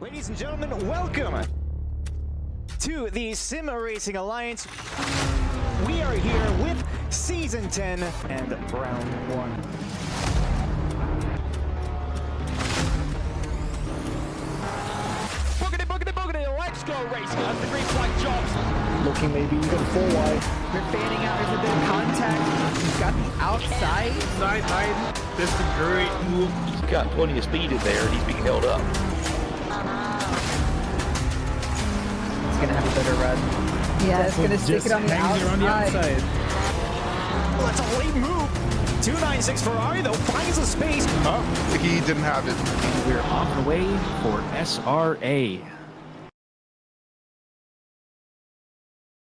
Ladies and gentlemen, welcome to the Sim Racing Alliance. We are here with Season 10 and Round 1. Boogity, let's go racing as the green flag jobs. Looking maybe even full wide. They're fanning out. There's a bit of contact. He's got the outside. Side. This is a great move. He's got plenty of speed in there and he's being held up. He's going to have a better run. Yeah, it's going to stick it on the outside. Well, that's a late move. 296 Ferrari, though, finds a space. Oh, he didn't have it. And we're on the way for SRA.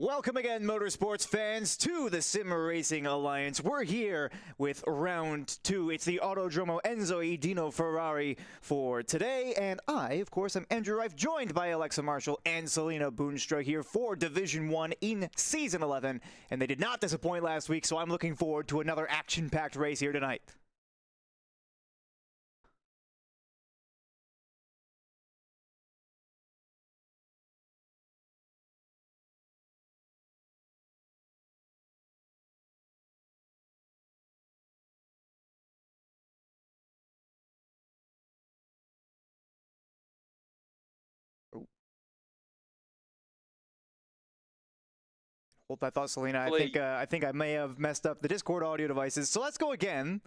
Welcome again, motorsports fans, to the Sim Racing Alliance. We're here with Round 2. It's the Autodromo Enzo E. Dino Ferrari for today. And I, of course, am Andrew Reif, joined by Alexa Marshall and Selena Boonstra here for Division 1 in Season 11. And they did not disappoint last week, so I'm looking forward to another action-packed race here tonight. I thought, Selena, I think I may have messed up the Discord audio devices. So let's go again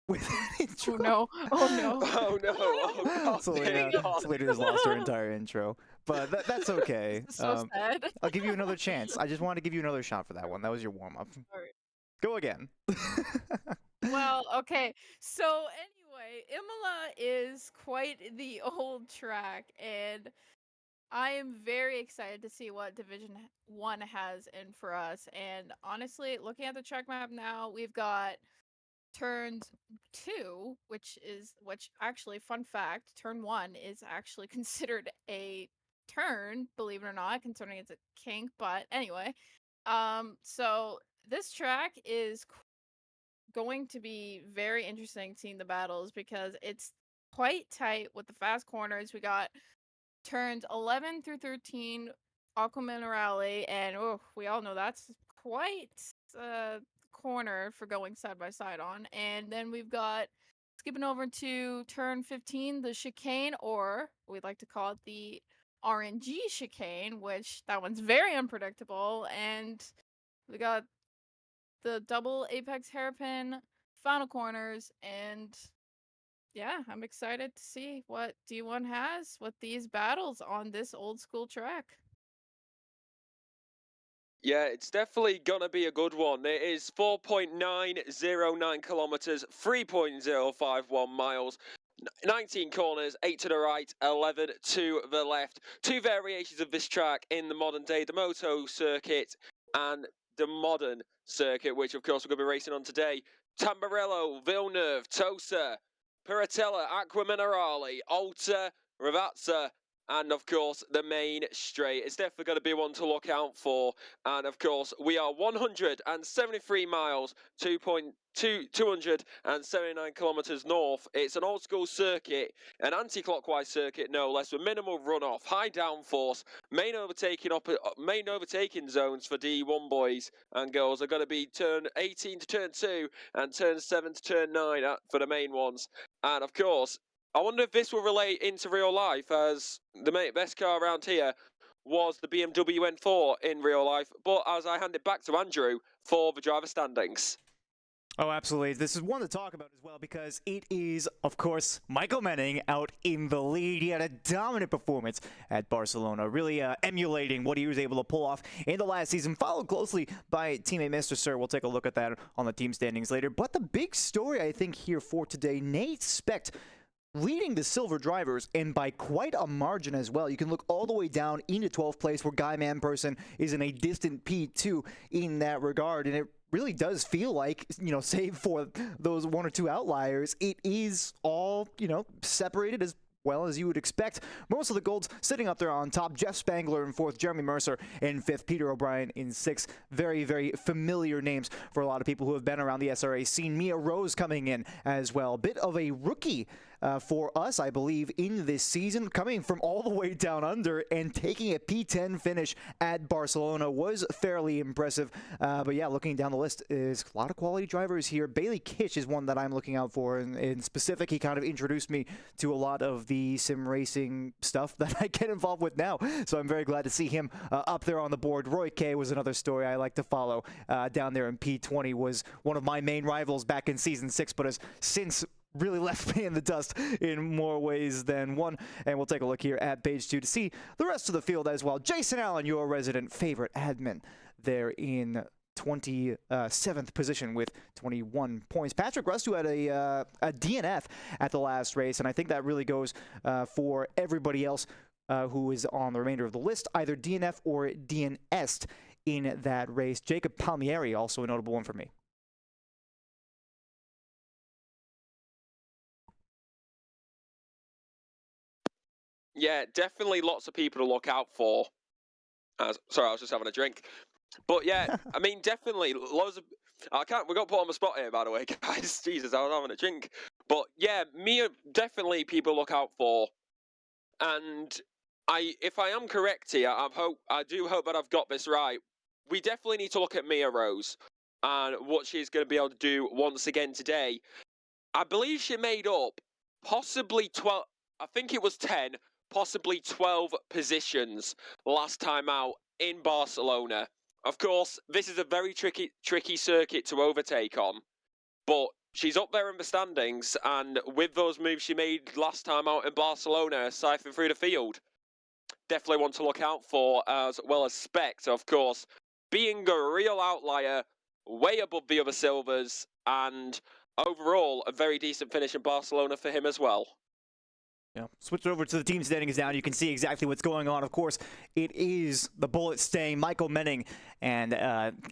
with that intro. Oh no! Oh no! Oh no! Oh, Selena just lost her entire intro, but that's okay. So sad. I'll give you another chance. I just wanted to give you another shot for that one. That was your warm-up. All right. Go again. Well, okay. So anyway, Imola is quite the old track, and I am very excited to see what Division 1 has in for us. And honestly, looking at the track map now, we've got turns 2, which actually, fun fact, turn 1 is actually considered a turn, believe it or not, considering it's a kink. But anyway, so this track is going to be very interesting seeing the battles because it's quite tight with the fast corners. We got turns 11 through 13, Aqua Minerale, and we all know that's quite a corner for going side by side on. And then we've got, skipping over to turn 15, the chicane, or we'd like to call it the RNG chicane, which that one's very unpredictable. And we got the double apex hairpin, final corners, and yeah, I'm excited to see what D1 has with these battles on this old school track. Yeah, it's definitely gonna be a good one. It is 4.909 kilometers, 3.051 miles. 19 corners, 8 to the right, 11 to the left. Two variations of this track in the modern day, the Moto circuit and the modern circuit, which of course we're going to be racing on today. Tamburello, Villeneuve, Tosa, Piratella, Aqua Minerale, Alta, Ravazza, and of course the main straight. It's definitely going to be one to look out for. And of course we are 173 miles, 279 kilometers north. It's an old school circuit, an anti-clockwise circuit no less, with minimal runoff, high downforce. Main overtaking zones for D1 boys and girls are going to be turn 18 to turn 2 and turn 7 to turn 9 for the main ones. And of course, I wonder if this will relate into real life, as the best car around here was the BMW N4 in real life. But as I hand it back to Andrew for the driver standings. Oh, absolutely. This is one to talk about as well because it is, of course, Michael Menning out in the lead. He had a dominant performance at Barcelona, really emulating what he was able to pull off in the last season, followed closely by teammate Mr. Sir. We'll take a look at that on the team standings later. But the big story, I think, here for today, Nate Specht leading the silver drivers, and by quite a margin as well. You can look all the way down into 12th place, where Guy Manperson is in a distant P2 in that regard, and it really does feel like, you know, save for those one or two outliers, it is all, you know, separated as well as you would expect. Most of the golds sitting up there on top. Jeff Spangler in 4th, Jeremy Mercer in 5th, Peter O'Brien in 6th. Very, very familiar names for a lot of people who have been around the SRA scene. Mia Rose coming in as well. Bit of a rookie for us, I believe, in this season, coming from all the way down under and taking a P10 finish at Barcelona was fairly impressive. But yeah, looking down the list is a lot of quality drivers here. Bailey Kitch is one that I'm looking out for. In specific, he kind of introduced me to a lot of the sim racing stuff that I get involved with now. So I'm very glad to see him up there on the board. Roy K was another story I like to follow down there in P20, was one of my main rivals back in Season 6, but has since really left me in the dust in more ways than one. And we'll take a look here at page 2 to see the rest of the field as well. Jason Allen, your resident favorite admin, there in 27th position with 21 points. Patrick Rust, who had a DNF at the last race, and I think that really goes for everybody else who is on the remainder of the list, either DNF or DNS'd in that race. Jacob Palmieri, also a notable one for me. Yeah, definitely lots of people to look out for. Sorry, I was just having a drink. But yeah, I mean, definitely loads of... we got put on the spot here, by the way, guys. Jesus, I was having a drink. But yeah, Mia, definitely people look out for. And if I am correct here, I do hope that I've got this right. We definitely need to look at Mia Rose and what she's going to be able to do once again today. I believe she made up possibly 12... I think it was 10... possibly 12 positions last time out in Barcelona. Of course, this is a very tricky circuit to overtake on, but she's up there in the standings, and with those moves she made last time out in Barcelona, siphon through the field, definitely one to look out for, as well as Spect, of course, being a real outlier, way above the other silvers, and overall a very decent finish in Barcelona for him as well. Yeah. Switch over to the team standings now. You can see exactly what's going on. Of course, it is the bullet staying Michael Menning and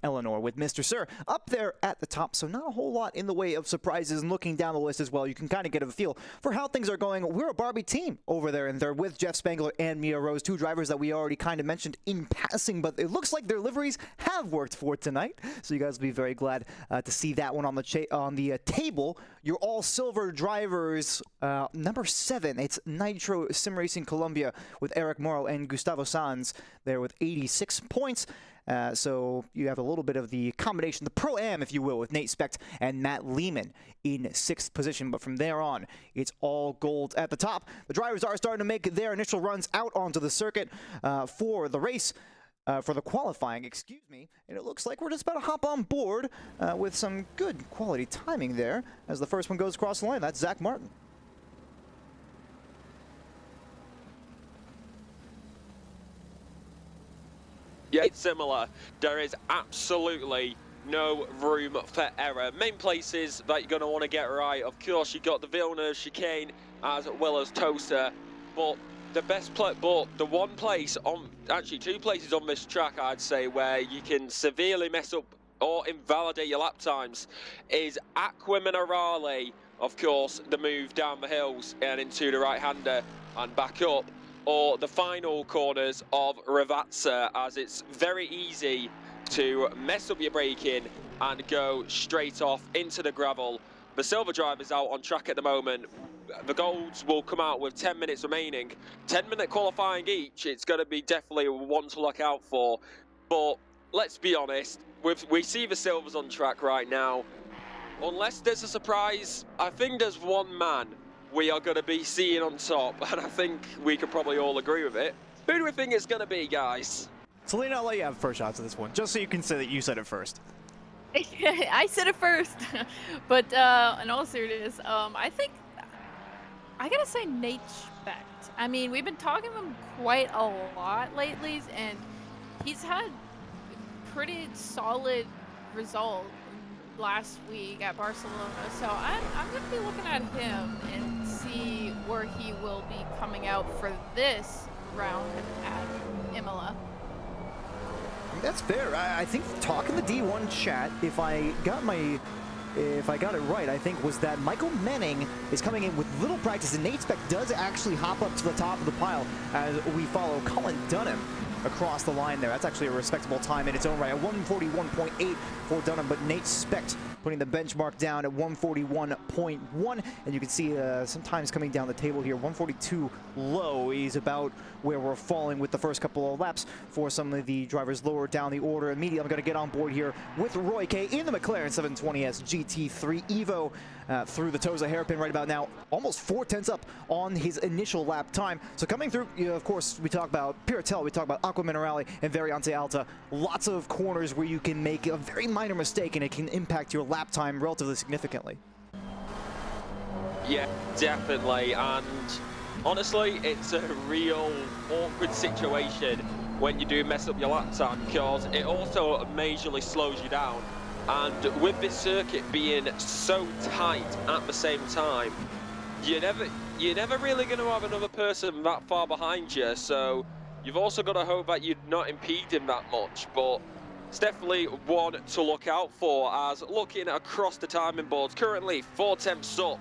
Eleanor with Mr. Sir up there at the top. So not a whole lot in the way of surprises. And looking down the list as well, you can kind of get a feel for how things are going. We're a Barbie team over there, and they're with Jeff Spangler and Mia Rose, two drivers that we already kind of mentioned in passing, but it looks like their liveries have worked for tonight. So you guys will be very glad to see that one on the table. Your all-silver drivers, number 7, it's Nitro Sim Racing Colombia with Eric Morrow and Gustavo Sanz there with 86 points. So you have a little bit of the combination, the Pro-Am, if you will, with Nate Specht and Matt Lehman in 6th position. But from there on, it's all gold at the top. The drivers are starting to make their initial runs out onto the circuit for the race. For the qualifying, excuse me, and it looks like we're just about to hop on board with some good quality timing there as the first one goes across the line. That's Zach Martin. Yeah, it's similar. There is absolutely no room for error. Main places that you're going to want to get right, of course, you got the Villeneuve chicane as well as Toaster, but the the one place on, actually 2 places on this track, I'd say, where you can severely mess up or invalidate your lap times is Aqua Minerale, of course, the move down the hills and into the right-hander and back up, or the final corners of Ravazza, as it's very easy to mess up your braking and go straight off into the gravel. The silver driver's out on track at the moment. The golds will come out with 10 minutes remaining. 10-minute qualifying each. It's going to be definitely one to look out for. But let's be honest, we see the silvers on track right now. Unless there's a surprise, I think there's one man we are going to be seeing on top, and I think we could probably all agree with it. Who do we think it's going to be, guys? Selena, I'll let you have first shots of this one, just so you can say that you said it first. I said it first, but in all seriousness, I think I gotta say Nate Specht. I mean, we've been talking to him quite a lot lately, and he's had pretty solid result last week at Barcelona. So I'm gonna be looking at him and see where he will be coming out for this round at Imola. That's fair. I think talking the D1 chat, if I got it right, I think was that Michael Menning is coming in with little practice, and Nate Specht does actually hop up to the top of the pile as we follow Colin Dunham across the line there. That's actually a respectable time in its own right, a 141.8 for Dunham, but Nate Specht putting the benchmark down at 141.1. And you can see sometimes coming down the table here, 142 low is about where we're falling with the first couple of laps for some of the drivers lower down the order. Immediately, I'm going to get on board here with Roy K in the McLaren 720S GT3 Evo through the Toza hairpin right about now, almost 4/10 up on his initial lap time. So coming through, of course, we talk about Piratel, we talk about Aqua Minerale and Variante Alta. Lots of corners where you can make a very minor mistake and it can impact your lap time relatively significantly. Yeah, definitely. And honestly, it's a real awkward situation when you do mess up your lap time, because it also majorly slows you down. And with this circuit being so tight at the same time, you're never really going to have another person that far behind you. So you've also got to hope that you're not impeding that much. But it's definitely one to look out for, as looking across the timing boards, currently 4/10 up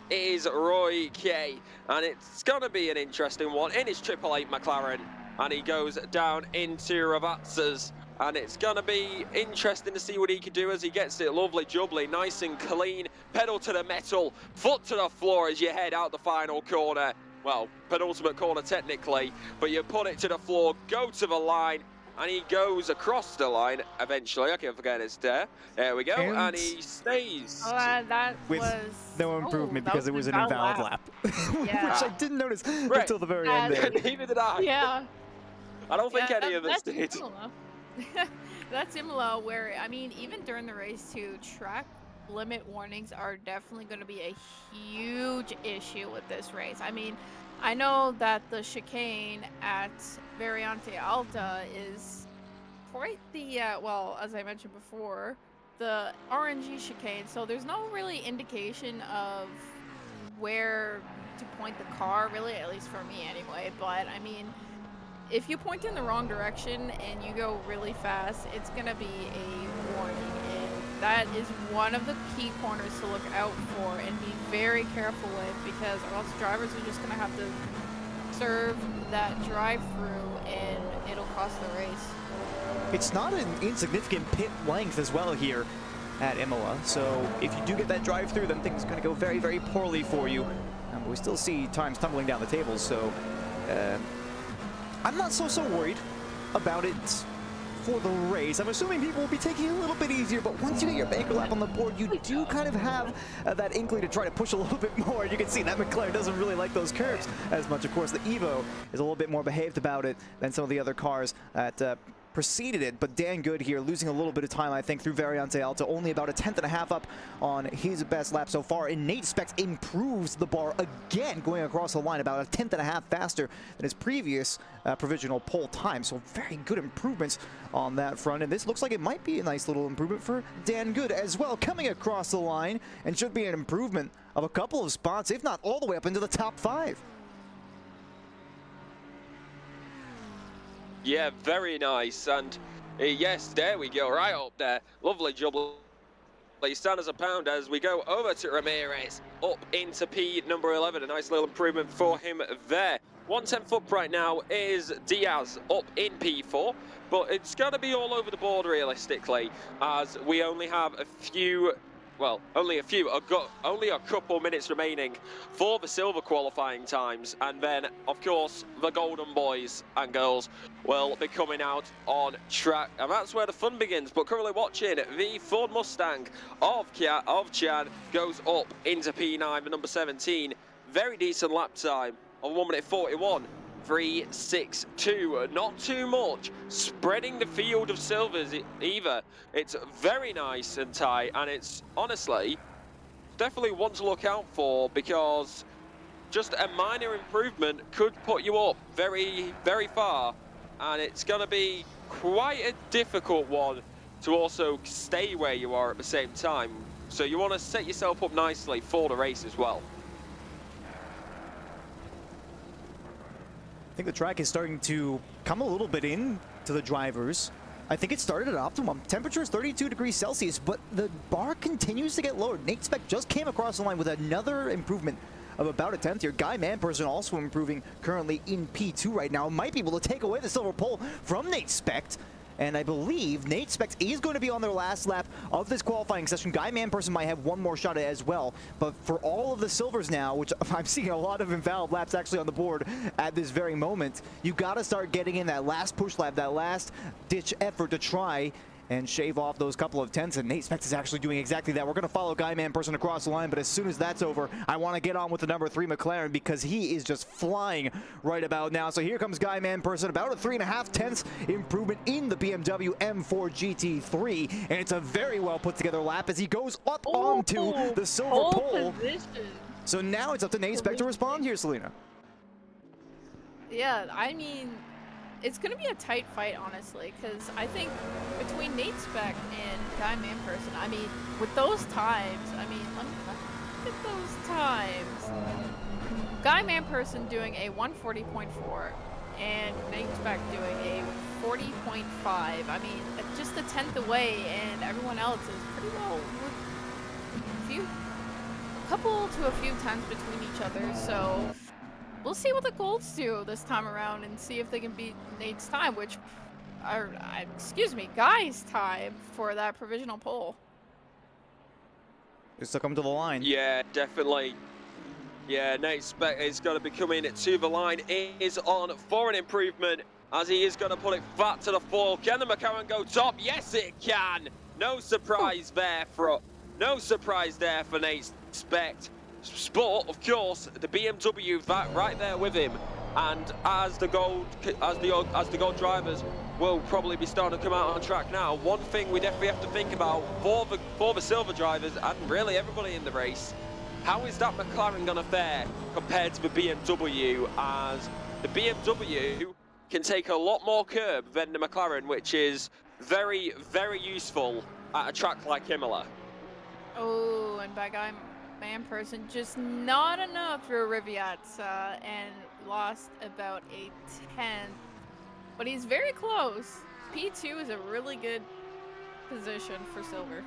is Roy K, and it's going to be an interesting one in his 888 McLaren, and he goes down into Ravazza's, and it's going to be interesting to see what he can do as he gets it lovely jubbly, nice and clean, pedal to the metal, foot to the floor as you head out the final corner. Well, penultimate corner technically, but you put it to the floor, go to the line, and he goes across the line eventually. I can't forget it's there. There we go, and he stays. Oh, that with was no improvement because it was an invalid lap. Yeah. Which I didn't notice until the very end there. Neither did I. Yeah. I don't think any of us that's did. Imola. That's Imola, where, I mean, even during the race too, track limit warnings are definitely going to be a huge issue with this race. I mean, I know that the chicane at Variante Alta is quite the, well, as I mentioned before, the RNG chicane, so there's no really indication of where to point the car, really, at least for me anyway. But I mean, if you point in the wrong direction and you go really fast, it's gonna be a warning, and that is one of the key corners to look out for and be very careful with, because or else drivers are just gonna have to serve that drive-through and it'll cost the race. It's not an insignificant pit length as well here at Imola, so if you do get that drive-through, then things are going to go very, very poorly for you. But we still see times tumbling down the tables, so I'm not so worried about it for the race. I'm assuming people will be taking it a little bit easier, but once you get your banker lap on the board, you do kind of have that inkling to try to push a little bit more. You can see that McLaren doesn't really like those curves as much. Of course, the Evo is a little bit more behaved about it than some of the other cars that preceded it, but Dan Good here losing a little bit of time, I think, through Variante Alta, only about 1/10.5 up on his best lap so far, and Nate Specht improves the bar again, going across the line about 1/10.5 faster than his previous provisional pole time, so very good improvements on that front, and this looks like it might be a nice little improvement for Dan Good as well, coming across the line, and should be an improvement of a couple of spots, if not all the way up into the top 5. Yeah, very nice, and yes, there we go, right up there. Lovely job. Stand as a pound as we go over to Ramirez, up into P number 11. A nice little improvement for him there. 1/10 up right now is Diaz up in P4, but it's going to be all over the board realistically, as we only have a few, well, only a couple minutes remaining for the silver qualifying times, and then of course the golden boys and girls will be coming out on track, and that's where the fun begins. But currently watching, the Ford Mustang of Chan goes up into P9, the number 17. Very decent lap time of 1:41. 3.62, not too much, spreading the field of silvers either. It's very nice and tight, and it's honestly definitely one to look out for, because just a minor improvement could put you up very, very far, and it's going to be quite a difficult one to also stay where you are at the same time. So you want to set yourself up nicely for the race as well. I think the track is starting to come a little bit in to the drivers. I think it started at optimum. Temperature is 32 degrees Celsius, but the bar continues to get lower. Nate Specht just came across the line with another improvement of about 1/10 here. Guy Manperson also improving currently in P2 right now. Might be able to take away the silver pole from Nate Specht. And I believe Nate Specs is going to be on their last lap of this qualifying session. Guy Manperson might have one more shot at it as well. But for all of the silvers now, which I'm seeing a lot of invalid laps actually on the board at this very moment, you got to start getting in that last push lap, that last ditch effort to try and shave off those couple of tenths, and Nate Specs is actually doing exactly that. We're going to follow Guy Manperson across the line, but as soon as that's over, I want to get on with the number 3 McLaren because he is just flying right about now. So here comes Guy Manperson, about a 3.5 tenths improvement in the BMW M4 GT3, and it's a very well put together lap as he goes up onto the silver pole. So now it's up to Nate Specs to respond here, Selena. Yeah, I mean, it's going to be a tight fight, honestly, because I think between Nate Speck and Guy Manperson, I mean, with those times, I mean, let me look at those times. Guy Manperson doing a 140.4 and Nate Speck doing a 40.5. I mean, just a tenth away, and everyone else is pretty well with a couple to a few tenths between each other, so we'll see what the golds do this time around and see if they can beat Nate's time, which, excuse me, Guy's time for that provisional pole. Just to come to the line. Yeah, definitely. Yeah, Nate Speck is going to be coming to the line. He is on for an improvement as he is going to put it flat to the floor. Can the McLaren go top? Yes, it can. No surprise there for Nate Speck. Sport, of course, the BMW that right there with him, and as the gold drivers will probably be starting to come out on track now. One thing we definitely have to think about for the silver drivers and really everybody in the race, how is that McLaren going to fare compared to the BMW? As the BMW can take a lot more curb than the McLaren, which is very, very useful at a track like Imola. Oh, and by Guy Manperson, just not enough for Riviat, and lost about a tenth, but he's very close. P2 is a really good position for silver.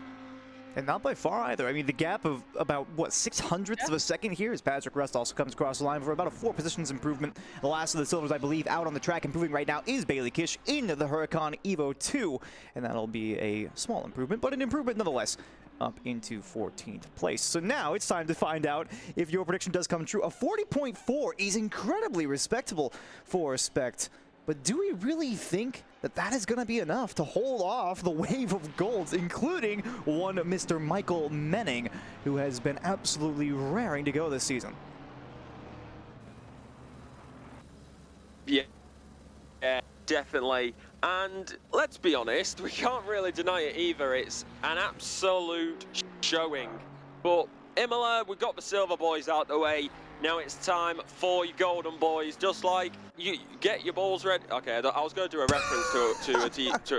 And not by far either. I mean, the gap of about, what, 600ths of a second here as Patrick Rust also comes across the line for about a 4 positions improvement. The last of the silvers, I believe, out on the track improving right now is Bailey Kish in the Huracan Evo 2. And that'll be a small improvement, but an improvement nonetheless, up into 14th place. So now it's time to find out if your prediction does come true. A 40.4 is incredibly respectable for Spect. But do we really think that that is going to be enough to hold off the wave of golds, including one Mr. Michael Menning, who has been absolutely raring to go this season? Yeah, definitely. And let's be honest, we can't really deny it either. It's an absolute showing. But Imola, we've got the silver boys out the way. Now it's time for your golden boys. Just like you get your balls ready. Okay, I was going to do a reference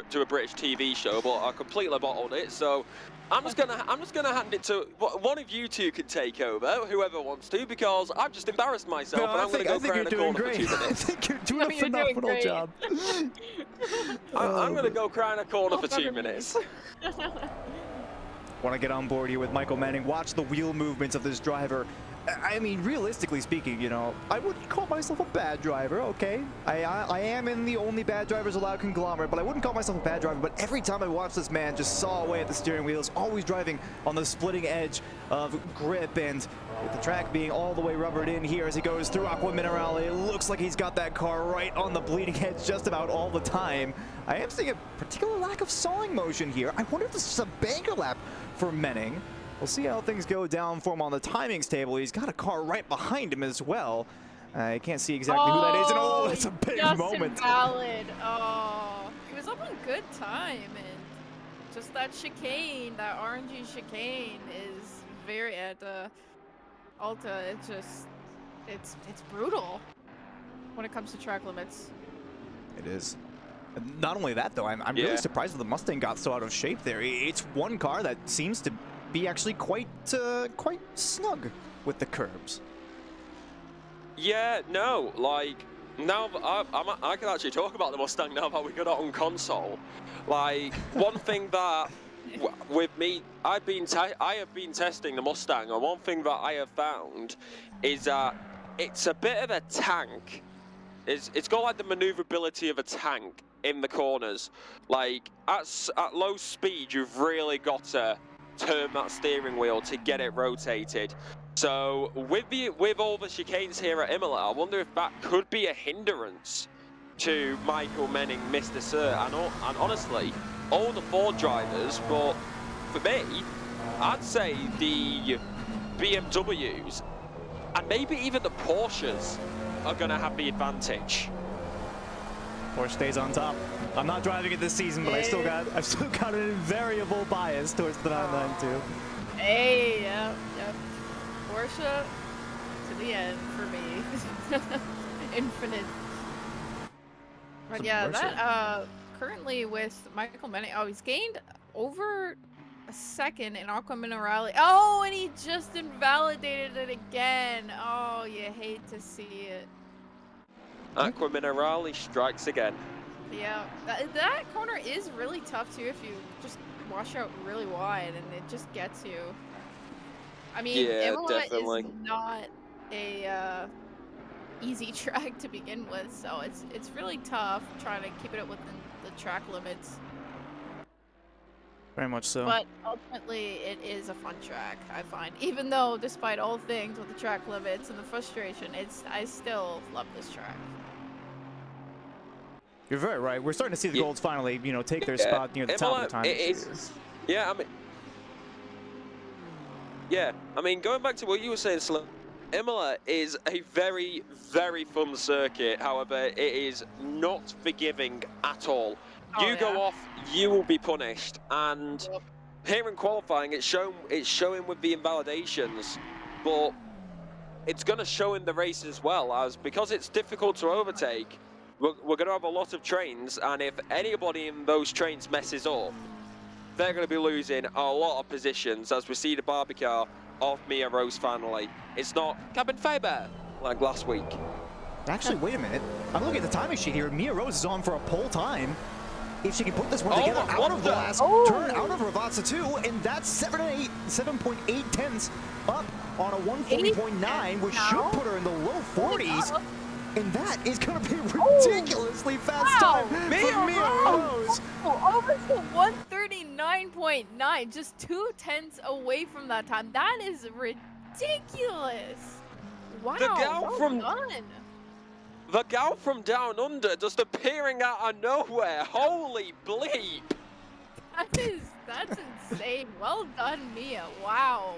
to a British TV show, but I completely bottled it. So I'm just gonna hand it to one of you two. Can take over, whoever wants to, because I've just embarrassed myself, and I'm going to go cry in a corner for 2 minutes. I think you're doing a phenomenal job. I'm going to go cry in a corner for 2 minutes. Want to get on board here with Michael Manning. Watch the wheel movements of this driver. I mean, realistically speaking, you know, I wouldn't call myself a bad driver, okay? I am in the only bad drivers allowed conglomerate, but I wouldn't call myself a bad driver. But every time I watch this man just saw away at the steering wheel, is always driving on the splitting edge of grip, and with the track being all the way rubbered in here as he goes through Aqua Mineral, it looks like he's got that car right on the bleeding edge just about all the time. I am seeing a particular lack of sawing motion here. I wonder if this is a banker lap for Menning. We'll see how things go down for him on the timings table. He's got a car right behind him as well. I can't see exactly who that is. And it's a big moment. Invalid. Oh, he was up on good time, and just that chicane, that RNG chicane, is very at Alta. It's brutal when it comes to track limits. It is. Not only that, though, I'm really surprised that the Mustang got so out of shape there. It's one car that seems to be actually quite snug with the curbs. Yeah, no, like, now I can actually talk about the Mustang now that we got it on console. Like, one thing that with me, I have been testing the Mustang, and one thing that I have found is that it's a bit of a tank. It's got like the maneuverability of a tank, in the corners. Like, at low speed, you've really got to turn that steering wheel to get it rotated. So with all the chicanes here at Imola, I wonder if that could be a hindrance to Michael Menning, Mr. Sir, and honestly, all the Ford drivers. But for me, I'd say the BMWs and maybe even the Porsches are going to have the advantage. Porsche stays on top. I'm not driving it this season, but I've still got an invariable bias towards the 992. Hey, yep. Porsche to the end for me. Infinite. But yeah, that currently with Michael Menning, he's gained over a second in Aqua Minerale. Oh, and he just invalidated it again. Oh, you hate to see it. Aqua Minerale strikes again. Yeah, that corner is really tough too if you just wash out really wide and it just gets you. I mean, yeah, Imola definitely. is not a easy track to begin with, so it's really tough trying to keep it within the track limits. Very much so. But ultimately, it is a fun track, I find. Even though, despite all things with the track limits and the frustration, I still love this track. You're very right. We're starting to see the Golds finally, take their spot near the top of the time. Yeah, I mean, going back to what you were saying, Slim, Imola is a very, very fun circuit. However, it is not forgiving at all. You go off, you will be punished. And here in qualifying, it's showing with the invalidations, but it's going to show in the race as well, as because it's difficult to overtake. We're going to have a lot of trains, and if anybody in those trains messes up, they're going to be losing a lot of positions, as we see the barbecue of Mia Rose finally. It's not cabin fiber like last week. Actually, wait a minute. I'm looking at the timing sheet here. Mia Rose is on for a pole time. If she can put this one together out of the last turn, out of Ravazza 2, and that's 7.8 tenths up on a 140.9, which should put her in the low 40s. And that is going to be ridiculously fast time for Mia Rose. Over to 139.9, just 2 tenths away from that time. That is ridiculous. Wow, the gal from down under just appearing out of nowhere. Holy bleep. That's insane. Well done, Mia. Wow.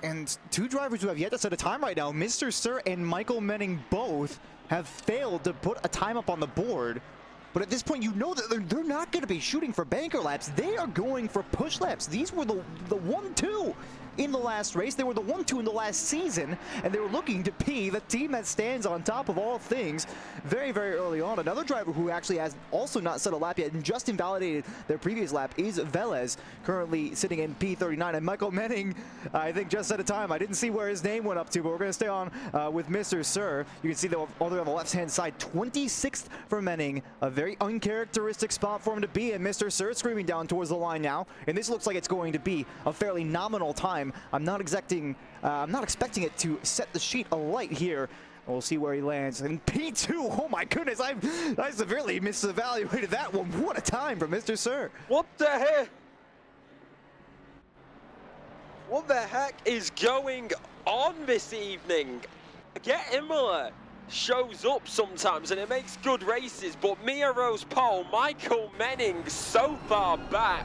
And two drivers who have yet to set a time right now, Mr. Sir and Michael Menning both have failed to put a time up on the board. But at this point, you know that they're not going to be shooting for banker laps. They are going for push laps. These were the 1-2 in the last race. They were the 1-2 in the last season, and they were looking to be the team that stands on top of all things very, very early on. Another driver who actually has also not set a lap yet and just invalidated their previous lap is Velez, currently sitting in P39. And Michael Menning, I think, just set a time. I didn't see where his name went up to, but we're going to stay on with Mr. Sir. You can see that all the way on the left-hand side, 26th for Menning, a very uncharacteristic spot for him to be in. Mr. Sir screaming down towards the line now, and this looks like it's going to be a fairly nominal time. I'm not expecting it to set the sheet alight here. We'll see where he lands. And P2, oh my goodness, I severely misevaluated that one. What a time for Mr. Sir. What the heck? What the heck is going on this evening? Get Imola shows up sometimes and it makes good races, but Mia Rose pole, Michael Menning so far back.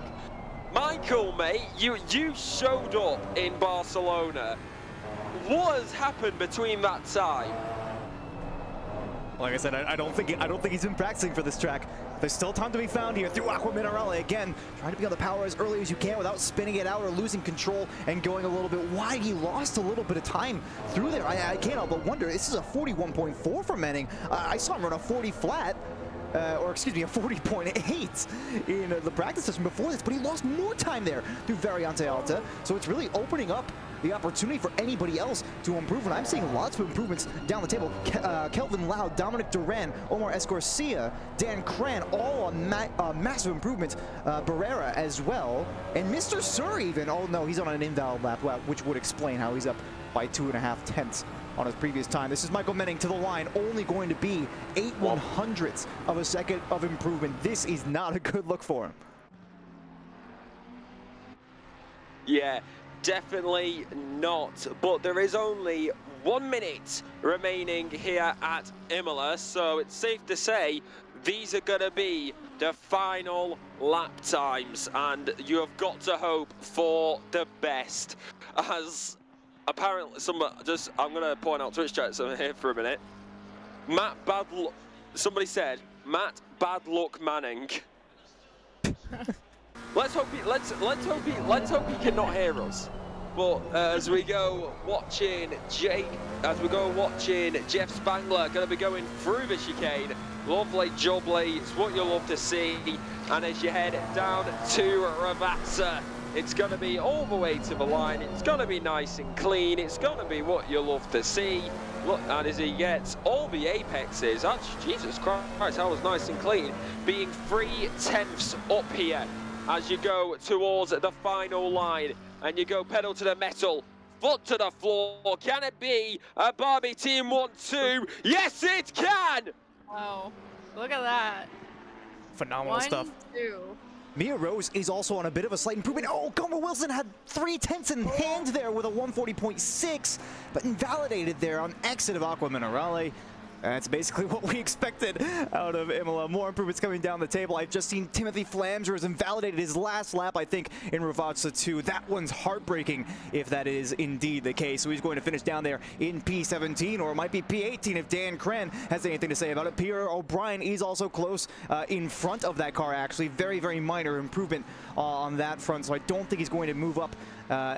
Michael, mate, you showed up in Barcelona. What has happened between that time? Like I said, I don't think he's been practicing for this track. There's still time to be found here through Aqua Minerale. Again, trying to be on the power as early as you can without spinning it out or losing control and going a little bit wide. He lost a little bit of time through there. I can't help but wonder, this is a 41.4 for Menning. I saw him run a 40 flat. Or excuse me, a 40.8 in the practice session before this, but he lost more time there through Variante Alta. So it's really opening up the opportunity for anybody else to improve. And I'm seeing lots of improvements down the table. Kelvin Loud, Dominic Duran, Omar Escorcia, Dan Cran, all on massive improvements. Barrera as well. And Mr. Sir even, oh no, he's on an invalid lap, which would explain how he's up by 2.5 tenths on his previous time. This is Michael Menning to the line, only going to be 8/100ths of a second of improvement. This is not a good look for him. Yeah, definitely not. But there is only 1 minute remaining here at Imola, so it's safe to say these are going to be the final lap times, and you have got to hope for the best. As apparently, I'm going to point out Twitch chat here for a minute. Somebody said, Matt Bad Luck Manning. Let's hope he cannot hear us. But as we go watching Jeff Spangler going to be going through the chicane, lovely jubbly, it's what you'll love to see. And as you head down to Ravazza, it's going to be all the way to the line. It's going to be nice and clean. It's going to be what you'll love to see. Look, and as he gets all the apexes, Jesus Christ, that was nice and clean, being 3/10ths up here. As you go towards the final line and you go pedal to the metal, foot to the floor. Can it be a Barbie Team 1-2? Yes, it can! Wow, look at that. Phenomenal stuff. 1-2. Mia Rose is also on a bit of a slight improvement. Oh, Comer Wilson had 3/10ths in hand there with a 140.6, but invalidated there on exit of Aqua Minerale. That's basically what we expected out of Imola. More improvements coming down the table. I've just seen Timothy Flamger has invalidated his last lap, I think, in Ravazza 2. That one's heartbreaking if that is indeed the case. So he's going to finish down there in P17, or it might be P18 if Dan Cran has anything to say about it. Pierre O'Brien is also close in front of that car, actually. Very, very minor improvement on that front, so I don't think he's going to move up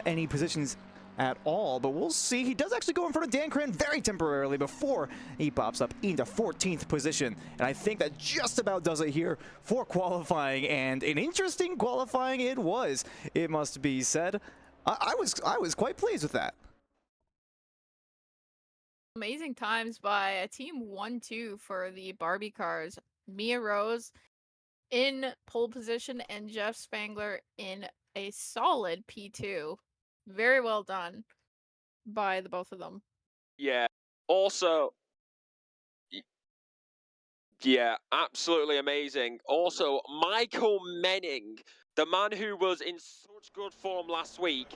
any positions at all, but we'll see. He does actually go in front of Dan Cran very temporarily before he pops up into 14th position, and I think that just about does it here for qualifying, and an interesting qualifying it was, it must be said. I was quite pleased with that. Amazing times by a team 1-2 for the Barbie cars. Mia Rose in pole position and Jeff Spangler in a solid P2. Very well done by the both of them. Yeah. Also, yeah, absolutely amazing. Also, Michael Menning, the man who was in such good form last week,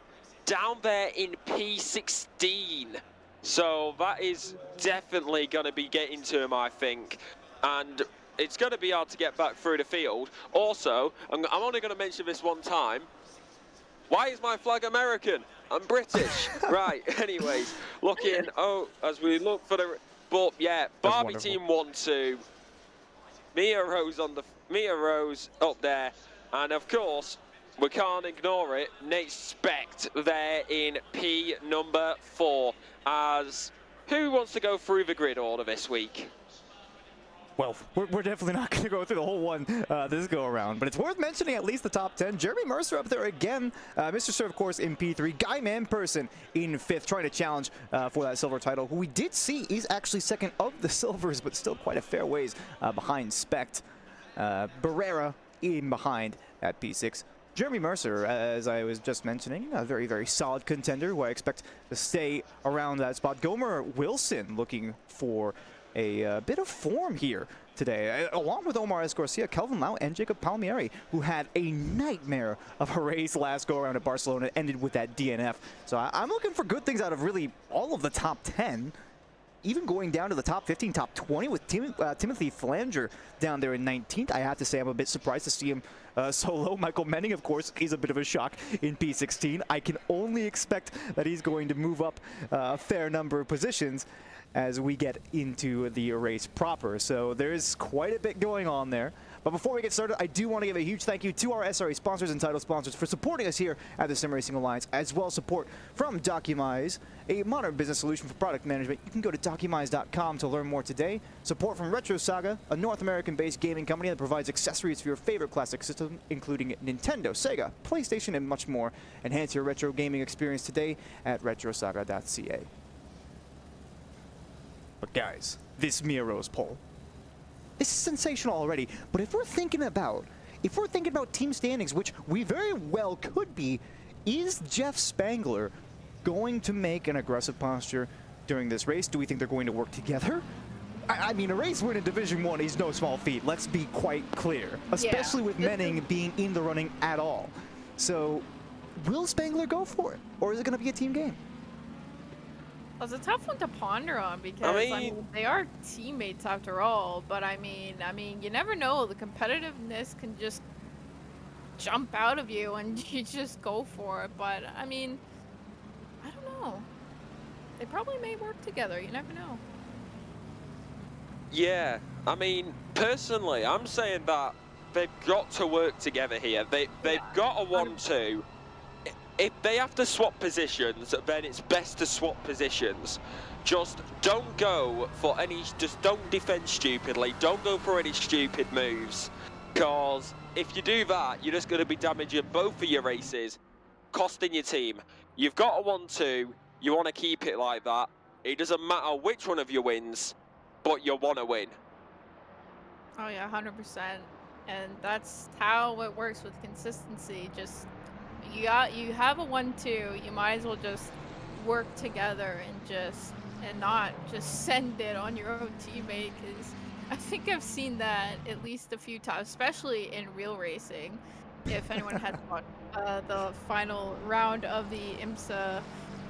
down there in P16. So that is definitely going to be getting to him, I think. And it's going to be hard to get back through the field. Also, I'm only going to mention this one time. Why is my flag American? I'm British. Right, anyways, looking, as we look for the, but yeah, Barbie Team 1-2. Mia Rose up there. And of course, we can't ignore it. Nate Specht there in P number 4. As who wants to go through the grid order this week? Well, we're definitely not going to go through the whole one this go-around, but it's worth mentioning at least the top 10. Jeremy Mercer up there again. Mr. Sir, of course, in P3. Guy Manperson in 5th, trying to challenge for that silver title, who we did see is actually second of the silvers, but still quite a fair ways behind Specht. Barrera in behind at P6. Jeremy Mercer, as I was just mentioning, a very, very solid contender who I expect to stay around that spot. Gomer Wilson looking for a bit of form here today, along with Omar S. Garcia, Kelvin Lau, and Jacob Palmieri, who had a nightmare of a race last go-around at Barcelona, ended with that DNF. So I'm looking for good things out of really all of the top 10, even going down to the top 15, top 20 with Timothy Flanger down there in 19th. I have to say I'm a bit surprised to see him so low. Michael Menning, of course, is a bit of a shock in P16. I can only expect that he's going to move up a fair number of positions as we get into the race proper. So there's quite a bit going on there. But before we get started, I do want to give a huge thank you to our SRA sponsors and title sponsors for supporting us here at the Sim Racing Alliance, as well as support from Documise, a modern business solution for product management. You can go to documise.com to learn more today. Support from Retro Saga, a North American-based gaming company that provides accessories for your favorite classic systems, including Nintendo, Sega, PlayStation, and much more. Enhance your retro gaming experience today at retrosaga.ca. But guys, this Mia Rose poll, this is sensational already. But if we're thinking about team standings, which we very well could be, is Jeff Spangler going to make an aggressive posture during this race? Do we think they're going to work together? I mean, a race win in Division 1 is no small feat. Let's be quite clear, especially with Menning being in the running at all. So, will Spangler go for it, or is it going to be a team game? Well, it's a tough one to ponder on because I mean they are teammates after all. But I mean, you never know. The competitiveness can just jump out of you, and you just go for it. But I mean, I don't know. They probably may work together. You never know. Yeah, I mean, personally, I'm saying that they've got to work together here. They've got a 1-2. If they have to swap positions, then it's best to swap positions. Just don't go for any, just don't defend stupidly. Don't go for any stupid moves. Because if you do that, you're just going to be damaging both of your races, costing your team. You've got a 1-2. You want to keep it like that. It doesn't matter which one of you wins, but you want to win. Oh yeah, 100%. And that's how it works with consistency. Just you have a 1-2. You might as well just work together and not just send it on your own teammate. Because I think I've seen that at least a few times, especially in real racing. If anyone had watched the final round of the IMSA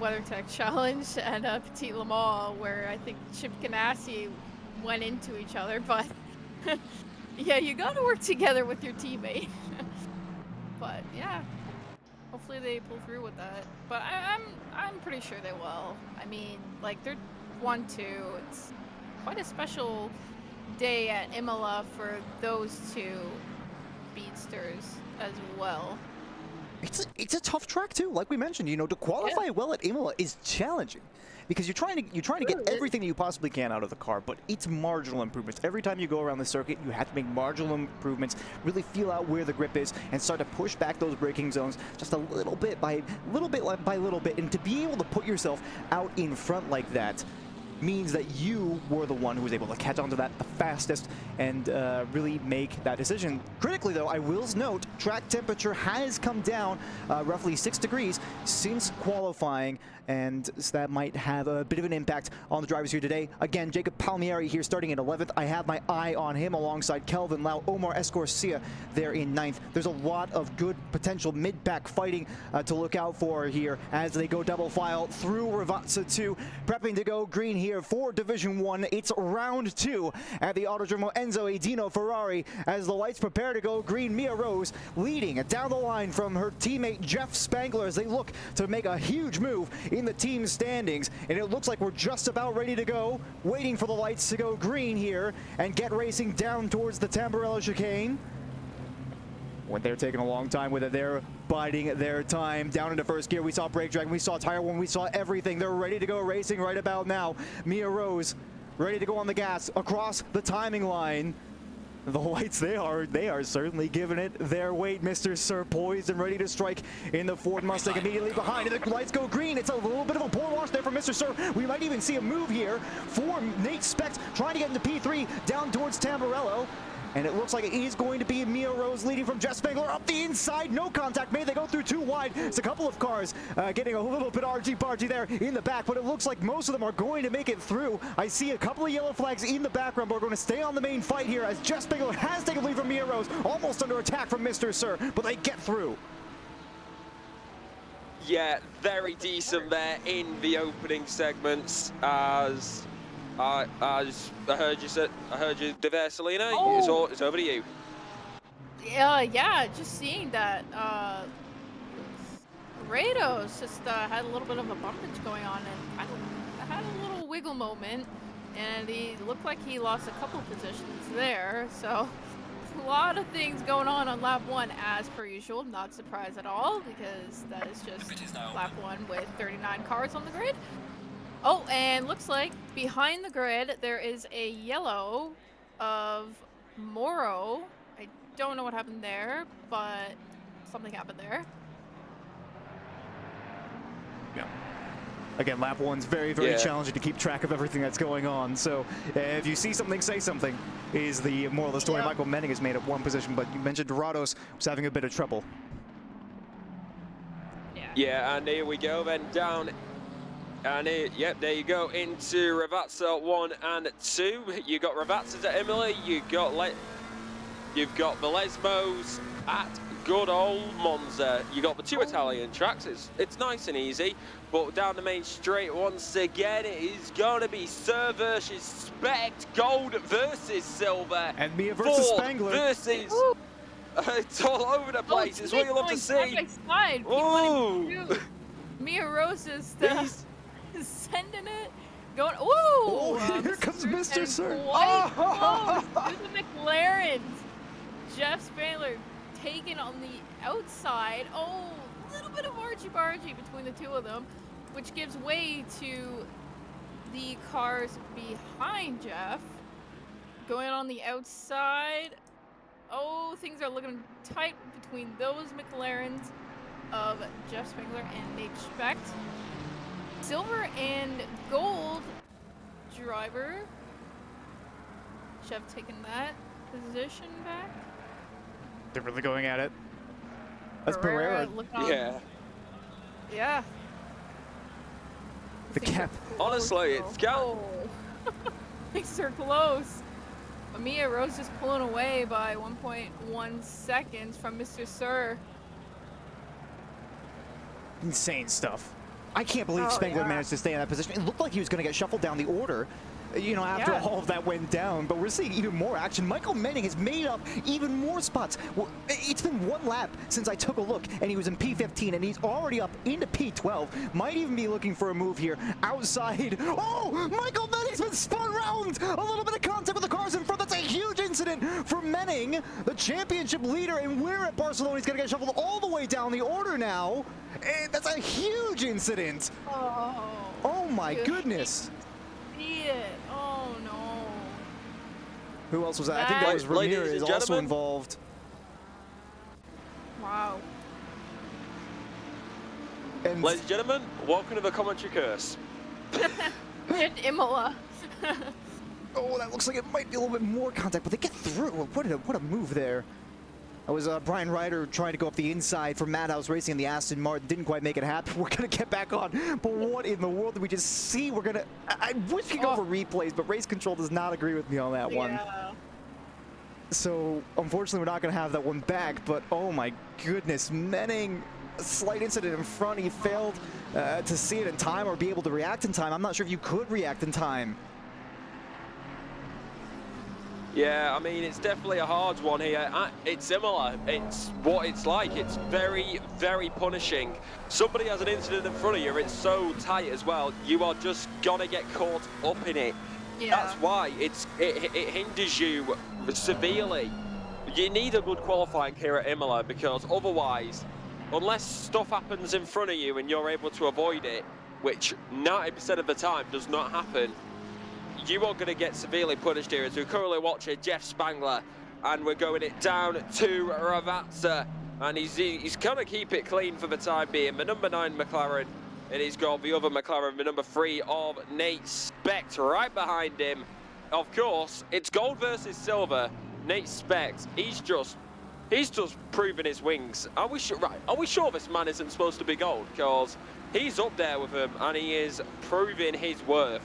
WeatherTech Challenge and Petit Le Mans, where I think Chip Ganassi went into each other, but yeah, you gotta work together with your teammate. But yeah, hopefully they pull through with that. But I'm pretty sure they will. I mean, like they're 1-2. It's quite a special day at Imola for those two speedsters as well. It's a tough track too, like we mentioned. You know, to qualify well at Imola is challenging because you're trying to get everything that you possibly can out of the car, but it's marginal improvements. Every time you go around the circuit, you have to make marginal improvements, really feel out where the grip is, and start to push back those braking zones just a little bit by little bit. And to be able to put yourself out in front like that means that you were the one who was able to catch onto that the fastest and really make that decision. Critically though, I will note, track temperature has come down roughly 6 degrees since qualifying, and so that might have a bit of an impact on the drivers here today. Again, Jacob Palmieri here starting in 11th. I have my eye on him alongside Kelvin Lau, Omar Escorcia there in 9th. There's a lot of good potential mid-pack fighting to look out for here as they go double file through Ravazza 2, prepping to go green here for Division 1. It's round 2 at the Autodromo Enzo Edino Ferrari as the lights prepare to go green. Mia Rose leading down the line from her teammate Jeff Spangler as they look to make a huge move in the team standings, and it looks like we're just about ready to go, waiting for the lights to go green here and get racing down towards the Tamburello chicane. When they're taking a long time with it, they're biding their time. Down into first gear, we saw brake drag, we saw tire one, we saw everything. They're ready to go racing right about now. Mia Rose ready to go on the gas across the timing line. The lights, they are certainly giving it their weight. Mr. Sir poised and ready to strike in the Ford Mustang immediately behind. And the lights go green. It's a little bit of a poor wash there for Mr. Sir. We might even see a move here for Nate Specht trying to get into P3 down towards Tamburello. And it looks like it is going to be Mia Rose leading from Jeff Spangler up the inside. No contact made. They go through too wide. It's a couple of cars getting a little bit argy-bargy there in the back, but it looks like most of them are going to make it through. I see a couple of yellow flags in the background, but we're going to stay on the main fight here as Jeff Spangler has taken lead from Mia Rose, almost under attack from Mr. Sir, but they get through. Yeah, very decent there in the opening segments as I heard you there, Selena. Oh. It's over to you. Yeah, just seeing that Rados just had a little bit of a bumpage going on and kind of had a little wiggle moment, and he looked like he lost a couple positions there. So a lot of things going on lap 1 as per usual. Not surprised at all because that is just lap 1 with 39 cars on the grid. Oh, and looks like behind the grid there is a yellow of Moro. I don't know what happened there, but something happened there. Yeah. Again, lap 1's very challenging to keep track of everything that's going on. So if you see something, say something is the moral of the story. Michael Menning has made up 1 position, but you mentioned Dorados was having a bit of trouble. Yeah, and here we go then down And yep, there you go, into Ravazza 1 and 2. You got Ravazza's at Imola, you've got Velesmo's at good old Monza. You got the two Italian tracks. It's nice and easy, but down the main straight once again, it is going to be Sir versus Spect, gold versus silver, And Mia versus Ford Spangler versus. It's all over the place. It's what you love to see. Ooh. Mia Rose is sending it. Going. Ooh! here comes Mr. Sir. Quite close to the McLarens. Jeff Spangler taken on the outside. Oh, a little bit of argy-bargy between the two of them, which gives way to the cars behind Jeff. Going on the outside. Oh, things are looking tight between those McLarens of Jeff Spangler and Nate Specht. Silver and gold driver. Jeff taking that position back. They're really going at it. That's Barrera. Yeah. The cap. Honestly, it's got. Things are close. Mia Rose just pulling away by 1.1 seconds from Mr. Sir. Insane stuff. I can't believe Spangler managed to stay in that position. It looked like he was going to get shuffled down the order, you know, after all of that went down. But we're seeing even more action. Michael Manning has made up even more spots. Well, it's been one lap since I took a look, and he was in P15, and he's already up into P12. Might even be looking for a move here outside. Oh, Michael Manning's been spun around. A little bit of contact with the cars in front. That's a huge incident for Manning, the championship leader, and we're at Barcelona. He's going to get shuffled all the way down the order now. And that's a huge incident. Oh my goodness. See it. Oh no. Who else was that? I think that was Ramirez also involved. Wow. And ladies and gentlemen, welcome to the commentary curse. And Imola. Oh, that looks like it might be a little bit more contact, but they get through. What a move there. That was Brian Ryder trying to go up the inside for Madhouse Racing in the Aston Martin. Didn't quite make it happen. We're going to get back on. But what in the world did we just see? We're going to... I wish we could go for replays, but Race Control does not agree with me on that one. So, unfortunately, we're not going to have that one back. But, oh my goodness. Manning, a slight incident in front. He failed to see it in time or be able to react in time. I'm not sure if you could react in time. Yeah, I mean, it's definitely a hard one here. It's similar. It's what it's like. It's very, very punishing. Somebody has an incident in front of you. It's so tight as well. You are just gonna get caught up in it. Yeah. That's why it hinders you severely. You need a good qualifying here at Imola, because otherwise, unless stuff happens in front of you and you're able to avoid it, which 90% of the time does not happen, you are going to get severely punished here. As we're currently watching Jeff Spangler, and we're going it down to Ravazza, and he's going to keep it clean for the time being. The number 9 McLaren, and he's got the other McLaren, the number 3 of Nate Specht, right behind him. Of course, it's gold versus silver. Nate Specht, he's just proven his wings. Are we sure this man isn't supposed to be gold? Because he's up there with him, and he is proving his worth.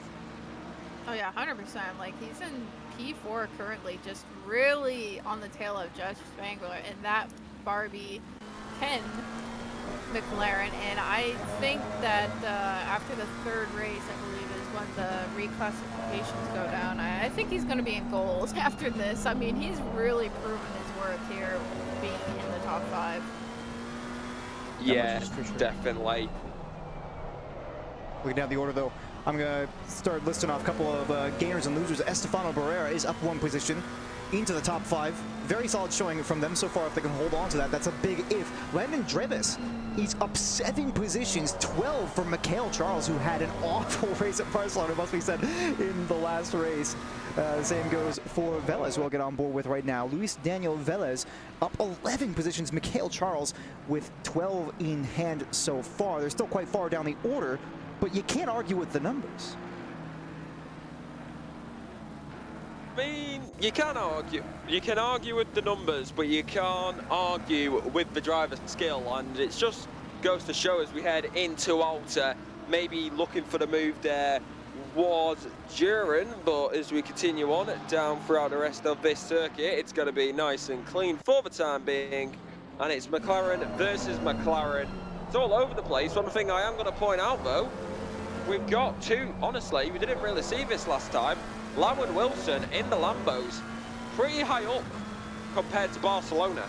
Oh yeah, 100%. Like, he's in P4 currently, just really on the tail of Jeff Spangler and that Barbie 10 McLaren. And I think that after the third race, I believe, is when the reclassifications go down. I think he's going to be in gold after this. I mean, he's really proven his worth here, being in the top 5. Yeah, definitely. Looking down the order, though, I'm going to start listing off a couple of gainers and losers. Estefano Barrera is up 1 position into the top 5. Very solid showing from them so far. If they can hold on to that, that's a big if. Landon Drevis, he's up 7 positions, 12 for Mikhail Charles, who had an awful race at Barcelona, it must be said, in the last race. The same goes for Velez, who I'll get on board with right now. Luis Daniel Velez up 11 positions. Mikhail Charles with 12 in hand so far. They're still quite far down the order, but you can't argue with the numbers. I mean, you can argue. You can argue with the numbers, but you can't argue with the driver's skill. And it just goes to show, as we head into Alta, maybe looking for the move there was Duran, but as we continue on down throughout the rest of this circuit, it's going to be nice and clean for the time being, and it's McLaren versus McLaren. It's all over the place. One thing I am going to point out though, we've got two, honestly, we didn't really see this last time, Lau and Wilson in the Lambos, pretty high up compared to Barcelona.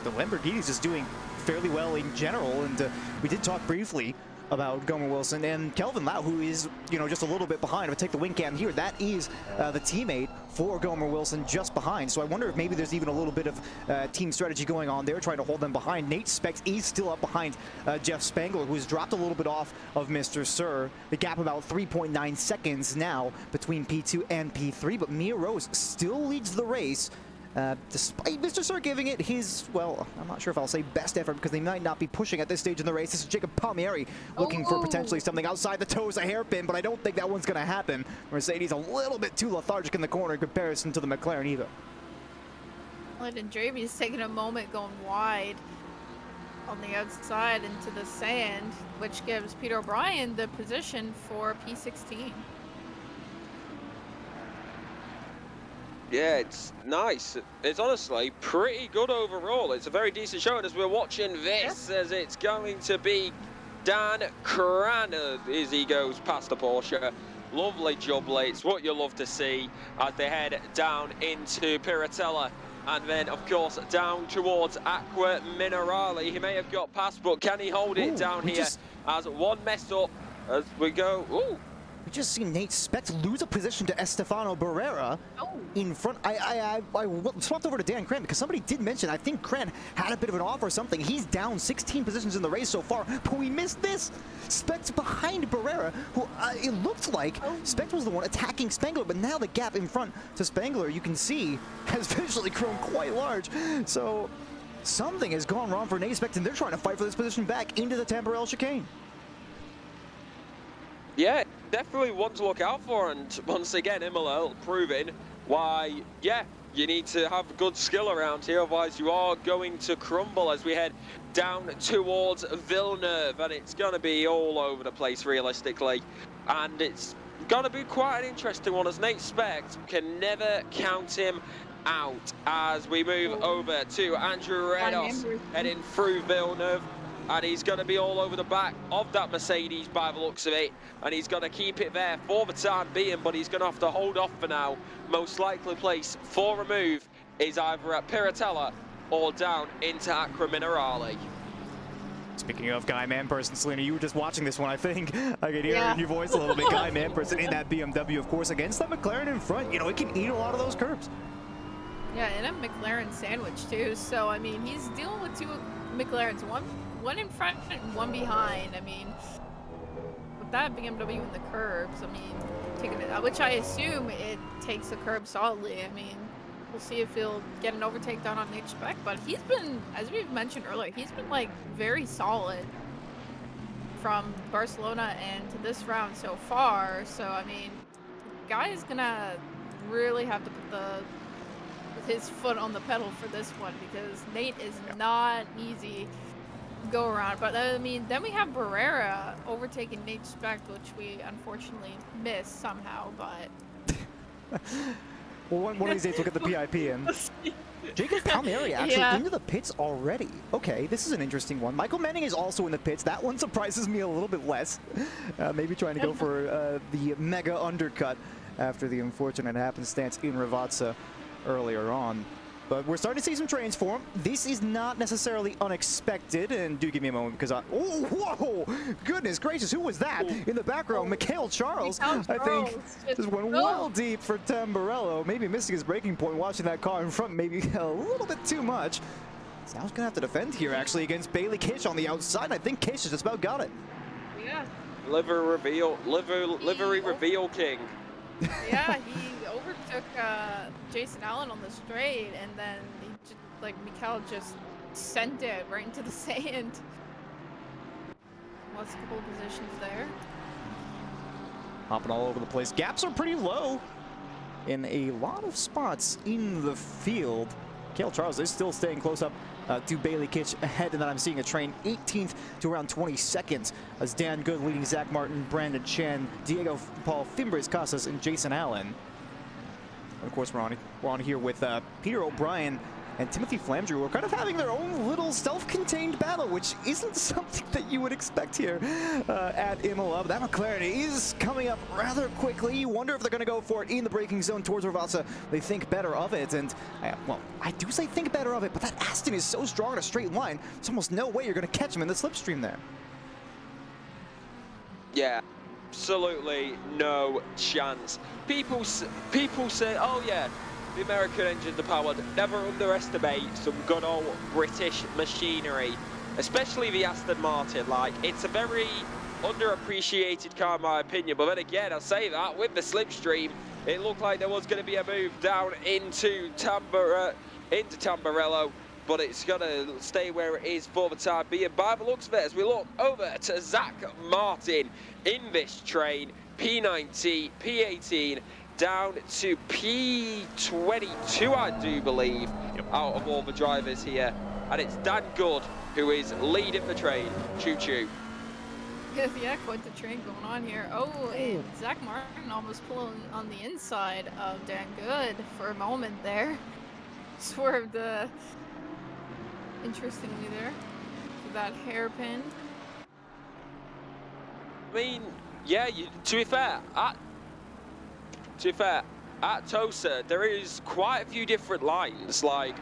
The Lamborghini's just doing fairly well in general, and we did talk briefly about Gomer Wilson and Kelvin Lau, who is, you know, just a little bit behind. I'll take the wing cam here. That is the teammate for Gomer Wilson just behind. So I wonder if maybe there's even a little bit of team strategy going on there, trying to hold them behind. Nate Specs is still up behind Jeff Spangler, who's dropped a little bit off of Mr. Sir. The gap about 3.9 seconds now between P2 and P3, but Mia Rose still leads the race. Despite Mr. Sir giving it his, well, I'm not sure if I'll say best effort, because they might not be pushing at this stage in the race. This is Jacob Palmieri looking for potentially something outside the toes, a hairpin, but I don't think that one's going to happen. Mercedes a little bit too lethargic in the corner in comparison to the McLaren either. And Dravy's taking a moment going wide on the outside into the sand, which gives Peter O'Brien the position for P16. Yeah, it's nice. It's honestly pretty good overall. It's a very decent show, and as we're watching this, as it's going to be Dan Cran as he goes past the Porsche. Lovely jubbly. It's what you love to see as they head down into Piratella. And then, of course, down towards Aqua Minerale. He may have got past, but can he hold it down here? As one mess up as we go. Ooh. We just seen Nate Specs lose a position to Estefano Barrera in front. I swapped over to Dan Cran because somebody did mention, I think Cran had a bit of an off or something. He's down 16 positions in the race so far, but we missed this. Specs behind Barrera, who it looked like Specs was the one attacking Spangler, but now the gap in front to Spangler, you can see, has visually grown quite large. So something has gone wrong for Nate Specs, and they're trying to fight for this position back into the Tamborel chicane. Yeah, definitely one to look out for, and once again, Imola proving why, yeah, you need to have good skill around here, otherwise you are going to crumble as we head down towards Villeneuve, and it's going to be all over the place realistically, and it's going to be quite an interesting one as Nate Specs can never count him out as we move over to Andrew Redos heading through Villeneuve. And he's going to be all over the back of that Mercedes by the looks of it. And he's going to keep it there for the time being, but he's going to have to hold off for now. Most likely place for a move is either at Piratella or down into Aqua Minerale. Speaking of Guy Manperson, Selena, you were just watching this one, I think. I could hear it in your voice a little bit. Guy Manperson in that BMW, of course, against that McLaren in front. You know, it can eat a lot of those curbs. Yeah, and a McLaren sandwich, too. So, I mean, he's dealing with two McLarens. One in front and one behind. I mean, with that BMW in the curbs, I mean, taking it, which I assume it takes the curb solidly. I mean, we'll see if he'll get an overtake done on Nate Speck, but he's been, as we've mentioned earlier, he's been like very solid from Barcelona and to this round so far. So I mean, the guy is gonna really have to put his foot on the pedal for this one, because Nate is not easy go around. But I mean, then we have Barrera overtaking Nate Speck, which we unfortunately missed somehow, but well, one of these days we'll get the PIP in. Jacob Palmieri actually into the pits already. Okay, this is an interesting one. Michael Manning is also in the pits. That one surprises me a little bit less. Maybe trying to go for the mega undercut after the unfortunate happenstance in Ravazza earlier on. But we're starting to see some trains form. This is not necessarily unexpected, and do give me a moment because oh, whoa, goodness gracious, who was that in the back row? Mikhail Charles, I think, just went well deep for Tamburello, maybe missing his braking point, watching that car in front maybe a little bit too much. So now he's gonna have to defend here actually against Bailey Kish on the outside. I think Kish has just about got it. Yeah. Livery reveal king. Yeah, he overtook Jason Allen on the straight, and then he just, like, Mikhail just sent it right into the sand. Lost a couple of positions there. Hopping all over the place. Gaps are pretty low in a lot of spots in the field. Mikhail Charles is still staying close up to Bailey Kitch ahead, and then I'm seeing a train 18th to around 22nd as Dan Good leading Zach Martin, Brandon Chen, Diego Paul Fimbres Casas, and Jason Allen. And of course, we're on here with Peter O'Brien and Timothy Flamdrew, who are kind of having their own little self-contained battle, which isn't something that you would expect here at Imola. But that McLaren is coming up rather quickly. You wonder if they're going to go for it in the braking zone towards Ravazza. They think better of it, and well, I do say think better of it, but that Aston is so strong in a straight line, there's almost no way you're going to catch him in the slipstream there. Yeah, absolutely no chance. People say, oh yeah, the American engines are powered. Never underestimate some good old British machinery, especially the Aston Martin. Like, it's a very underappreciated car in my opinion, but then again, I say that with the slipstream, it looked like there was going to be a move down into Tamburello, but it's going to stay where it is for the time being. By the looks of it, as we look over to Zach Martin in this train, P19, P18, down to P22, I do believe, out of all the drivers here. And it's Dan Good who is leading the train. Choo-choo. Yeah, quite the train going on here. Oh, and Zach Martin almost pulling on the inside of Dan Good for a moment there. Swerved interestingly there for that hairpin. I mean, yeah, to be fair, at Tosa, there is quite a few different lines. Like,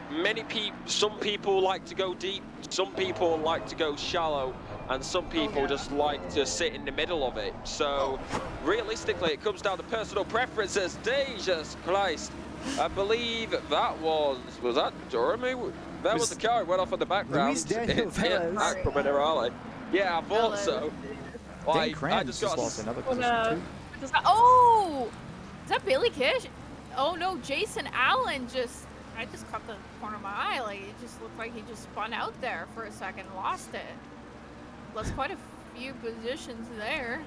some people like to go deep, some people like to go shallow, and some people just like to sit in the middle of it. So, realistically, it comes down to personal preferences. Jesus Christ. I believe that was that Durham? That was the car who went off in the background. Luis Daniel Velez. From Minerale. Yeah, I thought so. Dan Kranz just lost another position too. Oh! Is that Bailey Kish? Oh no, Jason Allen I just caught the corner of my eye. Like, it just looked like he just spun out there for a second, lost it. Lost quite a few positions there.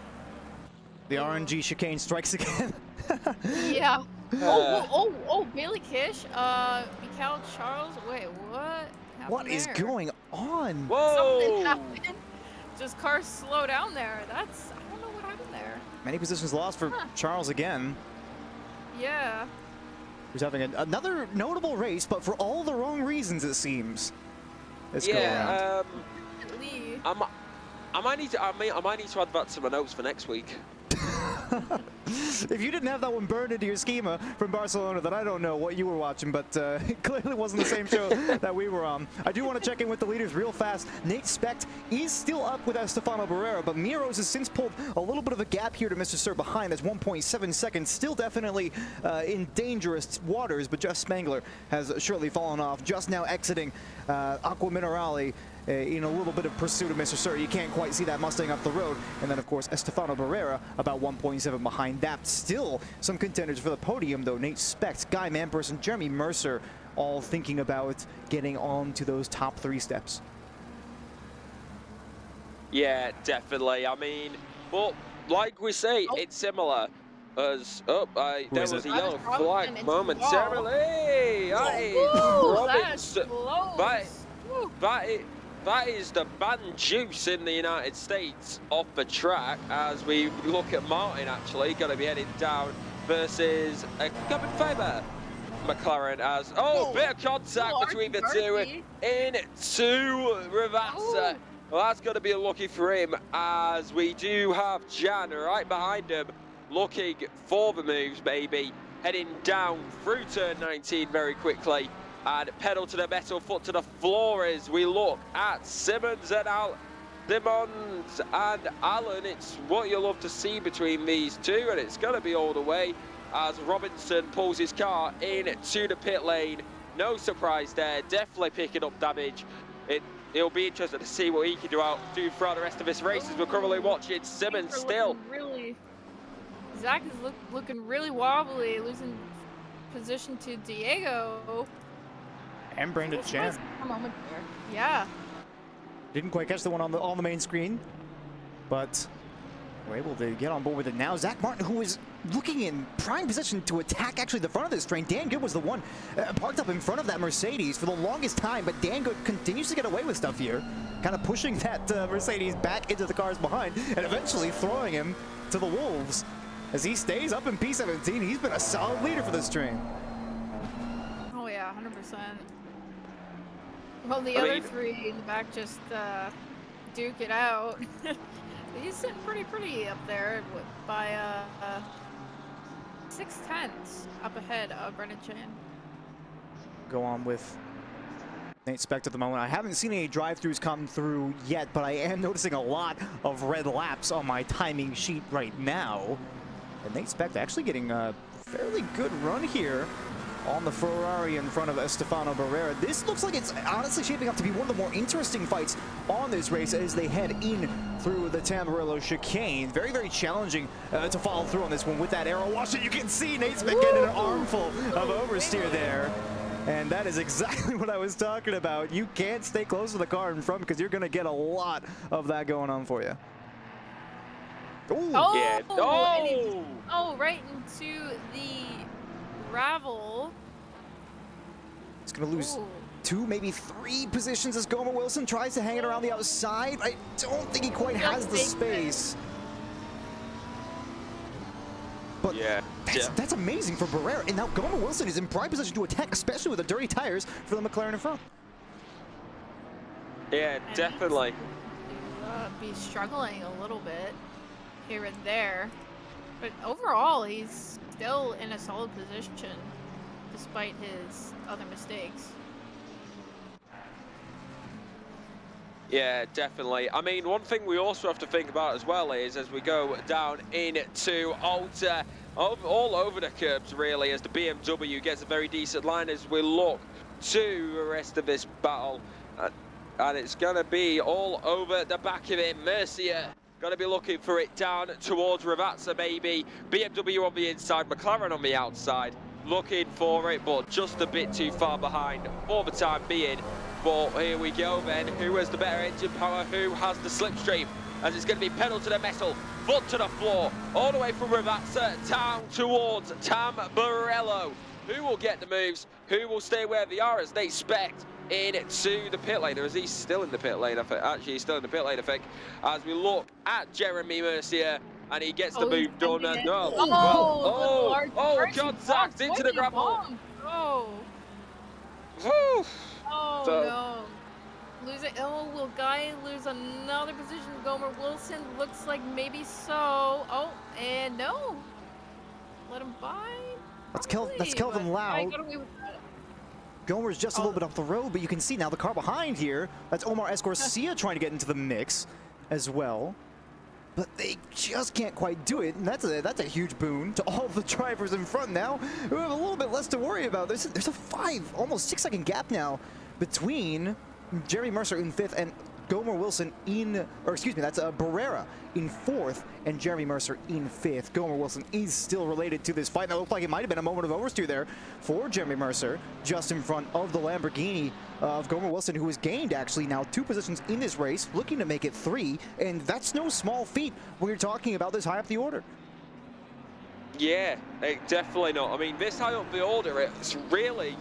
The RNG chicane strikes again. Yeah. Oh, Bailey Kish, Mikhail Charles, wait, what happened What is going on? Whoa! Something happened. Just cars slow down there. I don't know what happened there. Many positions lost for Charles again. Yeah. Who's having another notable race, but for all the wrong reasons, it seems. Let's go around. I might need to add that to my notes for next week. If you didn't have that one burned into your schema from Barcelona, then I don't know what you were watching, but it clearly wasn't the same show that we were on. I do want to check in with the leaders real fast. Nate Specht is still up with Estefano Barrera, but Miros has since pulled a little bit of a gap here to Mr. Sir behind. That's 1.7 seconds. Still definitely in dangerous waters, but Jeff Spangler has surely fallen off. Just now exiting Aqua Minerale in a little bit of pursuit of Mr. Sir. You can't quite see that Mustang up the road. And then, of course, Estefano Barrera about 1.7 behind that. Still some contenders for the podium, though. Nate Specht, Guy Manperson, Jeremy Mercer, all thinking about getting on to those top 3 steps. Yeah, definitely. I mean, well, like we say, it's similar. As there was a yellow flag momentarily. That is the banned juice in the United States off the track as we look at Martin actually going to be heading down versus a carbon fiber McLaren as bit of contact between the two into Ravazza. Well, that's going to be unlucky for him as we do have Jan right behind him looking for the moves, maybe heading down through turn 19 very quickly. And pedal to the metal, foot to the floor as we look at Simmons and Allen. It's what you love to see between these two, and it's going to be all the way as Robinson pulls his car into the pit lane. No surprise there, definitely picking up damage. It'll be interesting to see what he can do throughout the rest of this race as we're currently watching Simmons still. Zach is looking really wobbly, losing position to Diego. And Brandon Chen. Yeah. Didn't quite catch the one on the main screen, but We're able to get on board with it now. Zach Martin, who is looking in prime position to attack actually the front of this train. Dan Good was the one parked up in front of that Mercedes for the longest time, but Dan Good continues to get away with stuff here, kind of pushing that Mercedes back into the cars behind and eventually throwing him to the wolves. As he stays up in P17, he's been a solid leader for this train. Oh yeah, 100%. Well, the other three in the back just duke it out. He's sitting pretty up there by 6/10 up ahead of Brendan Chan. Go on with Nate Specht at the moment. I haven't seen any drive-thrus come through yet, but I am noticing a lot of red laps on my timing sheet right now. And Nate Specht actually getting a fairly good run here on the Ferrari in front of Estefano Barrera. This looks like it's honestly shaping up to be one of the more interesting fights on this race as they head in through the Tamburello chicane. Very, very challenging to follow through on this one with that arrow wash. You can see Nate Specht getting an armful of oversteer there. And that is exactly what I was talking about. You can't stay close to the car in front because you're going to get a lot of that going on for you. Ooh. Oh, yeah. Oh, right into the gravel. It's going to lose 2, maybe 3 positions as Gomer Wilson tries to hang it around the outside. I don't think he quite has the space. But yeah, that's amazing for Barrera. And now Gomer Wilson is in prime position to attack, especially with the dirty tires for the McLaren in front. Yeah, definitely. Be struggling a little bit here and there, but overall he's still in a solid position despite his other mistakes. Yeah, definitely. I mean, one thing we also have to think about as well is as we go down into Alta, all over the curbs really, as the BMW gets a very decent line as we look to the rest of this battle. And it's going to be all over the back of it. Mercier going to be looking for it down towards Ravazza, maybe. BMW on the inside, McLaren on the outside. Looking for it, but just a bit too far behind for the time being. But here we go then. Who has the better engine power? Who has the slipstream? As it's going to be pedal to the metal, foot to the floor, all the way from Ravazza down towards Tamburello. Who will get the moves? Who will stay where they are as they Specht into the pit lane? Or is he still in the pit lane? I think actually he's still in the pit lane, I think. As we look at Jeremy Mercier, and he gets the move done as well. Contacts into the gravel. Oh no. Will Guy lose another position? Gomer Wilson looks like maybe so. Oh, and no. Let him by. That's Kelvin Lau. Gomer's just a little bit off the road, but you can see now the car behind here. That's Omar Escorcia trying to get into the mix as well. But they just can't quite do it, and that's a huge boon to all the drivers in front now, who have a little bit less to worry about. There's a almost 6 second gap now between Jeremy Mercer in 5th and Gomer Wilson that's Barrera in 4th and Jeremy Mercer in 5th. Gomer Wilson is still related to this fight. That looked like it might have been a moment of oversteer there for Jeremy Mercer, just in front of the Lamborghini of Gomer Wilson, who has gained actually now 2 positions in this race, looking to make it 3, and that's no small feat when you're talking about this high up the order. Yeah, definitely not. I mean, this high up the order, it's really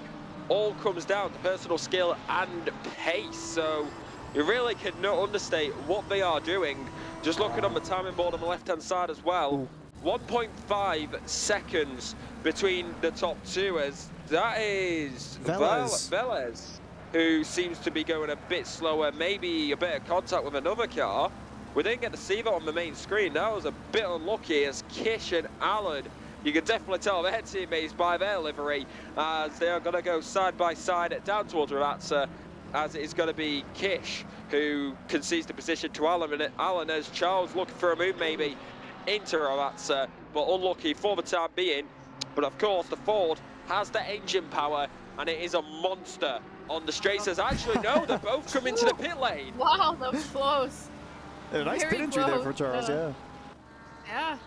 all comes down to personal skill and pace, so you really cannot understate what they are doing. Just looking on the timing board on the left-hand side as well, 1.5 seconds between the top 2, as that is Velez, who seems to be going a bit slower, maybe a bit of contact with another car. We didn't get to see that on the main screen. That was a bit unlucky as Kish and Allen, you can definitely tell their teammates by their livery, as they are going to go side by side down towards Ravazza, as it is going to be Kish who concedes the position to Allen as Charles looking for a move maybe into Ravazza, but unlucky for the time being. But of course the Ford has the engine power, and it is a monster on the straights. As actually no, they're both coming to the pit lane. Wow, that was close. A nice pit entry there for Charles, yeah. Yeah.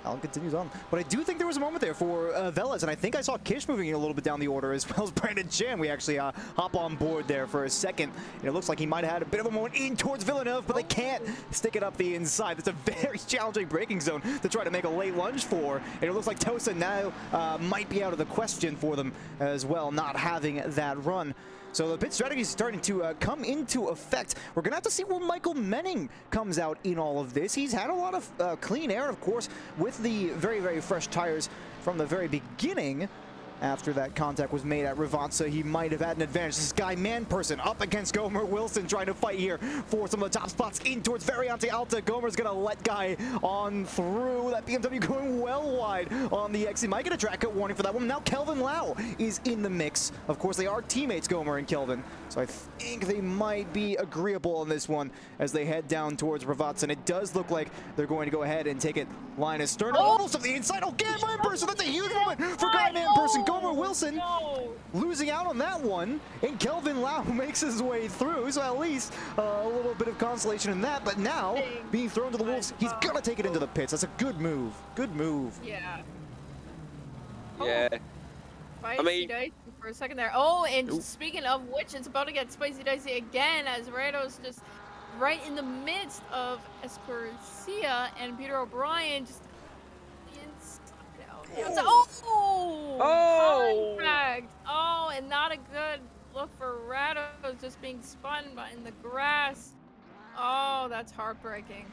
Allen continues on. But I do think there was a moment there for Velez, and I think I saw Kish moving in a little bit down the order as well as Brandon Chan. We actually hop on board there for a second. And it looks like he might have had a bit of a moment in towards Villeneuve, but they can't stick it up the inside. That's a very challenging braking zone to try to make a late lunge for. And it looks like Tosa now might be out of the question for them as well, not having that run. So the pit strategy is starting to come into effect. We're going to have to see where Michael Menning comes out in all of this. He's had a lot of clean air, of course, with the very, very fresh tires from the very beginning. After that contact was made at Rivanza, he might have had an advantage. This guy, Man-Person, up against Gomer Wilson, trying to fight here for some of the top spots in towards Variante Alta. Gomer's going to let Guy on through. That BMW going well wide on the exit. Might get a track cut warning for that one. Now Kelvin Lau is in the mix. Of course, they are teammates, Gomer and Kelvin. So I think they might be agreeable on this one as they head down towards Rivanza. And it does look like they're going to go ahead and take it line astern. Almost of the inside. Again, Man-Person. That's a huge moment for Guy Man-Person. Gomer Wilson losing out on that one, and Kelvin Lau makes his way through, so at least a little bit of consolation in that, but now being thrown to the wolves, he's gonna take it into the pits. That's a good move. Good move. Yeah. Yeah. I mean, dicey for a second there. Oh, and speaking of which, it's about to get spicy dicey again as Redo's just right in the midst of Escorcia and Peter O'Brien just contact. Oh, and not a good look for Rados, just being spun in the grass. Oh, that's heartbreaking.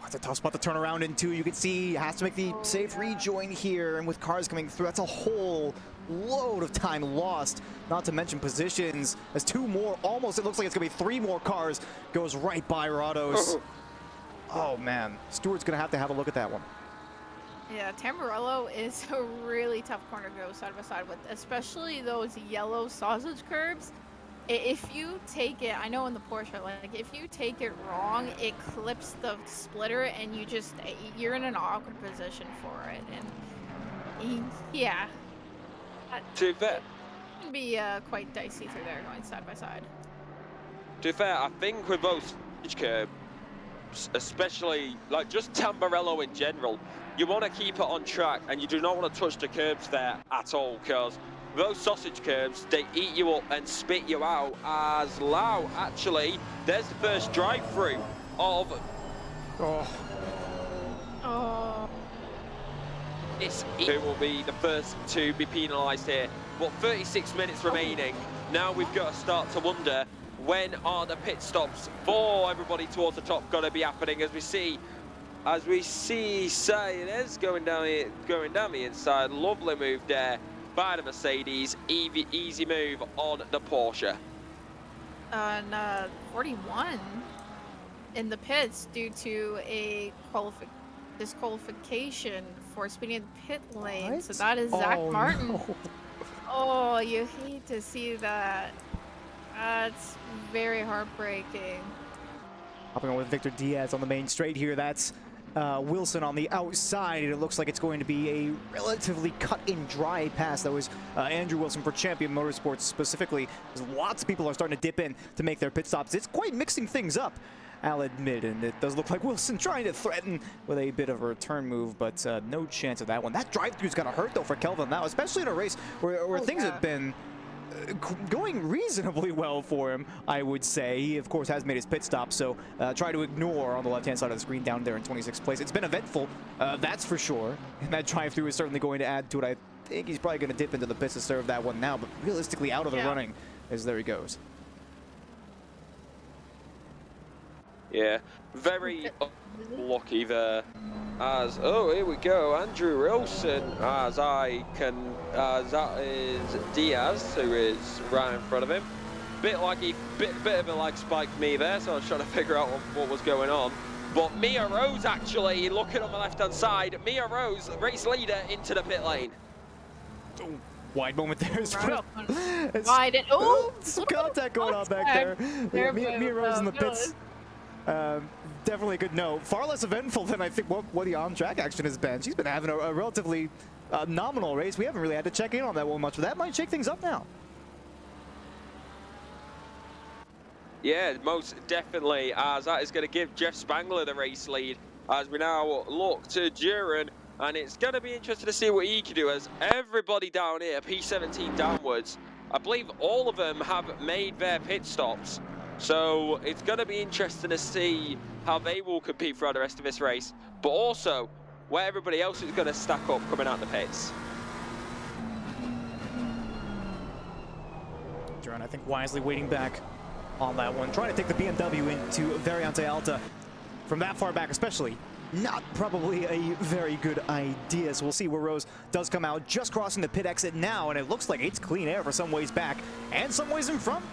That's a tough spot to turn around into. You can see he has to make the safe rejoin here, and with cars coming through, that's a whole load of time lost. Not to mention positions as two more, almost, it looks like it's gonna be three more cars, goes right by Rados. Oh man, Stewart's gonna have a look at that one. Yeah, Tamburello is a really tough corner to go side by side with, especially those yellow sausage curbs. If you take it, I know in the Porsche, like if you take it wrong, it clips the splitter and you're in an awkward position for it. And yeah. To be fair, it can be quite dicey through there going side by side. To be fair, I think with those curbs, especially like just Tamburello in general, you want to keep it on track and you do not want to touch the curbs there at all, because those sausage curbs, they eat you up and spit you out. As Lau, actually, there's the first drive-through of... Who will be the first to be penalised here. But 36 minutes remaining. Now we've got to start to wonder, when are the pit stops for everybody towards the top going to be happening? As we see Sainz going down the inside. Lovely move there by the Mercedes. Easy move on the Porsche. 41 in the pits due to a disqualification for speeding in the pit lane. What? So that is Zach Martin. No. Oh, you hate to see that. That's very heartbreaking. Hopping on with Victor Diaz on the main straight here. That's Wilson on the outside, and it looks like it's going to be a relatively cut and dry pass. That was Andrew Wilson for Champion Motorsports specifically. Lots of people are starting to dip in to make their pit stops. It's quite mixing things up, I'll admit, and it does look like Wilson trying to threaten with a bit of a return move, but no chance of that one. That drive-through's gonna hurt though for Kelvin now, especially in a race where things have been going reasonably well for him, I would say. He, of course, has made his pit stop, so try to ignore on the left-hand side of the screen down there in 26th place. It's been eventful, that's for sure, and that drive-through is certainly going to add to it. I think he's probably going to dip into the pits to serve that one now, but realistically out of the running as there he goes. Yeah, very lucky there. As here we go, Andrew Wilson. That is Diaz, who is right in front of him. Bit of a lag spike for me there, so I was trying to figure out what was going on. But Mia Rose actually looking on the left-hand side. Mia Rose, race leader, into the pit lane. Wide moment there as well. Wide and some contact going on back there. Mia Rose in the pits. Definitely a good note. Far less eventful than I think what the on-track action has been. She's been having a relatively nominal race. We haven't really had to check in on that one much, but that might shake things up now. Yeah, most definitely, as that is going to give Jeff Spangler the race lead. As we now look to Duran, And it's going to be interesting to see what he can do, as everybody down here, P17 downwards, I believe all of them have made their pit stops. So it's going to be interesting to see how they will compete throughout the rest of this race, but also where everybody else is going to stack up coming out the pits. John, I think wisely waiting back on that one, trying to take the BMW into Variante Alta from that far back, especially. Not probably a very good idea. So we'll see where Rose does come out, just crossing the pit exit now, and it looks like it's clean air for some ways back and some ways in front.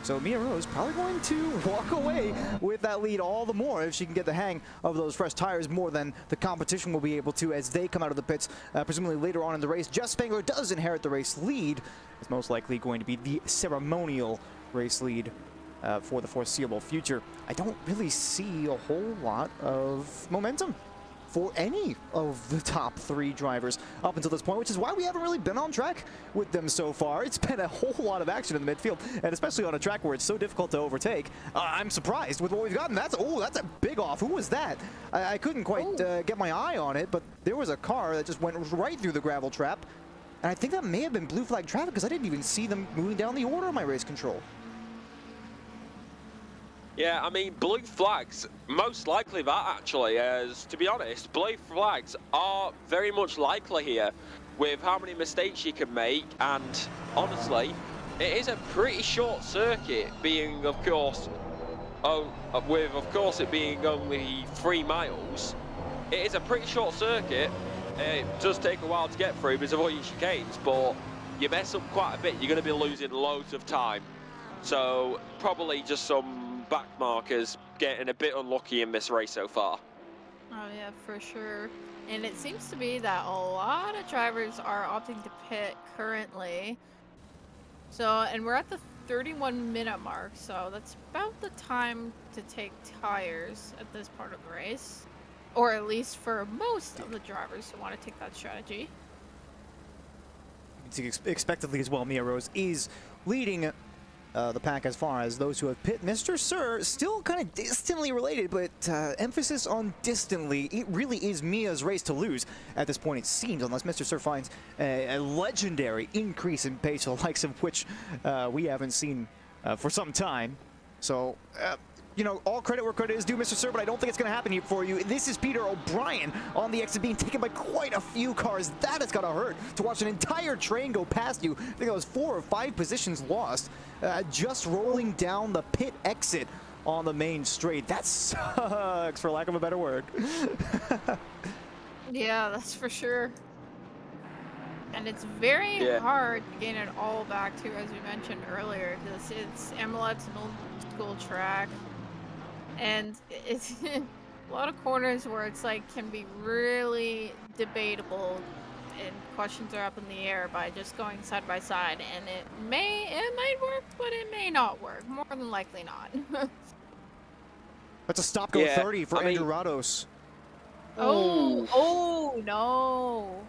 So Mia Rose probably going to walk away with that lead all the more if she can get the hang of those fresh tires more than the competition will be able to as they come out of the pits, presumably later on in the race. Jess Spangler does inherit the race lead. It's most likely going to be the ceremonial race lead for the foreseeable future. I don't really see a whole lot of momentum for any of the top three drivers up until this point, which is why we haven't really been on track with them so far. It's been a whole lot of action in the midfield, and especially on a track where it's so difficult to overtake. I'm surprised with what we've gotten. That's a big off. Who was that? I couldn't quite get my eye on it, but there was a car that just went right through the gravel trap, and I think that may have been blue flag traffic because I didn't even see them moving down the order of my race control. Yeah, I mean, blue flags, most likely that actually, as to be honest, blue flags are very much likely here with how many mistakes you can make, and honestly, it is a pretty short circuit, being, of course, with, of course, it being only 3 miles. It is a pretty short circuit. It does take a while to get through because of all your chicanes, but you mess up quite a bit, you're going to be losing loads of time. So, probably just some back markers getting a bit unlucky in this race so far. Oh yeah, for sure. And it seems to be that a lot of drivers are opting to pit currently. So, and we're at the 31-minute mark, so that's about the time to take tires at this part of the race. Or at least for most of the drivers who want to take that strategy. You can see expectedly as well, Mia Rose is leading the pack as far as those who have pit. Mr. Sir, still kind of distantly related, but emphasis on distantly. It really is Mia's race to lose at this point, it seems, unless Mr. Sir finds a legendary increase in pace, the likes of which we haven't seen for some time. So, you know, all credit where credit is due, Mr. Sir, but I don't think it's going to happen here for you. This is Peter O'Brien on the exit, being taken by quite a few cars. That has got to hurt to watch an entire train go past you. I think that was 4 or 5 positions lost just rolling down the pit exit on the main straight. That sucks, for lack of a better word. Yeah, that's for sure. And it's very hard to gain it all back too, as we mentioned earlier, because it's Imola, it's an old school track. And it's a lot of corners where it's like can be really debatable and questions are up in the air by just going side by side, and it might work, but it may not work. More than likely not. That's a stop go 30 for Andrew Rados. Oh no.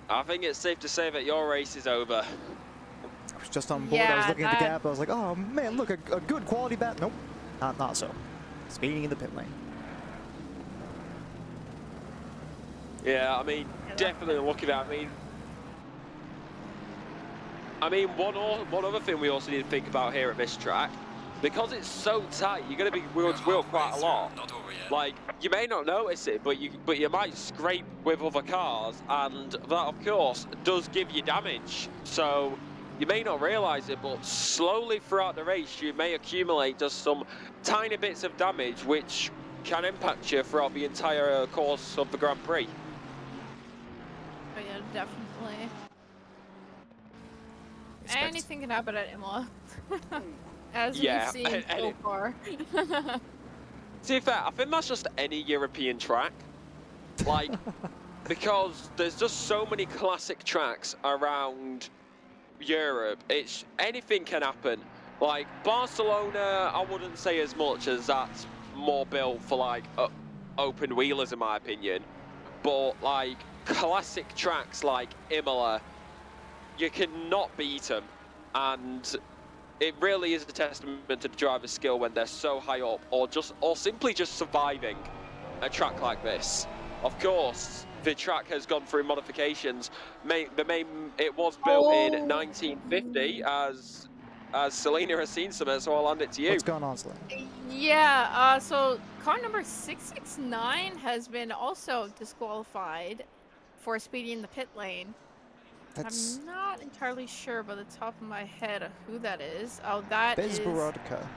I think it's safe to say that your race is over. I was just on board. I was looking at the gap. I was like, oh man, look, a good quality bat. Nope. Not so. Speeding in the pit lane. Yeah, I mean, definitely looking at. I mean, one other thing we also need to think about here at this track, because it's so tight, you're going to be wheel to wheel quite a lot. Like, you may not notice it, but you might scrape with other cars, and that, of course, does give you damage. So you may not realize it, but slowly throughout the race, you may accumulate just some tiny bits of damage, which can impact you throughout the entire course of the Grand Prix. Oh yeah, definitely. Anything can happen at Imola. As we've seen so far. To be fair, I think that's just any European track. Like, because there's just so many classic tracks around Europe. Anything can happen. Like, Barcelona, I wouldn't say as much, as that's more built for, like, open wheelers, in my opinion. But, like, classic tracks like Imola, you cannot beat them. And it really is a testament to the driver's skill when they're so high up, or simply just surviving a track like this. of course, the track has gone through modifications. It was built in 1950, as Selena has seen some of it, so I'll hand it to you. What's going on, Selena? Yeah, so car number 669 has been also disqualified for speeding in the pit lane. I'm not entirely sure by the top of my head of who that is. Oh, that is Bezborodka.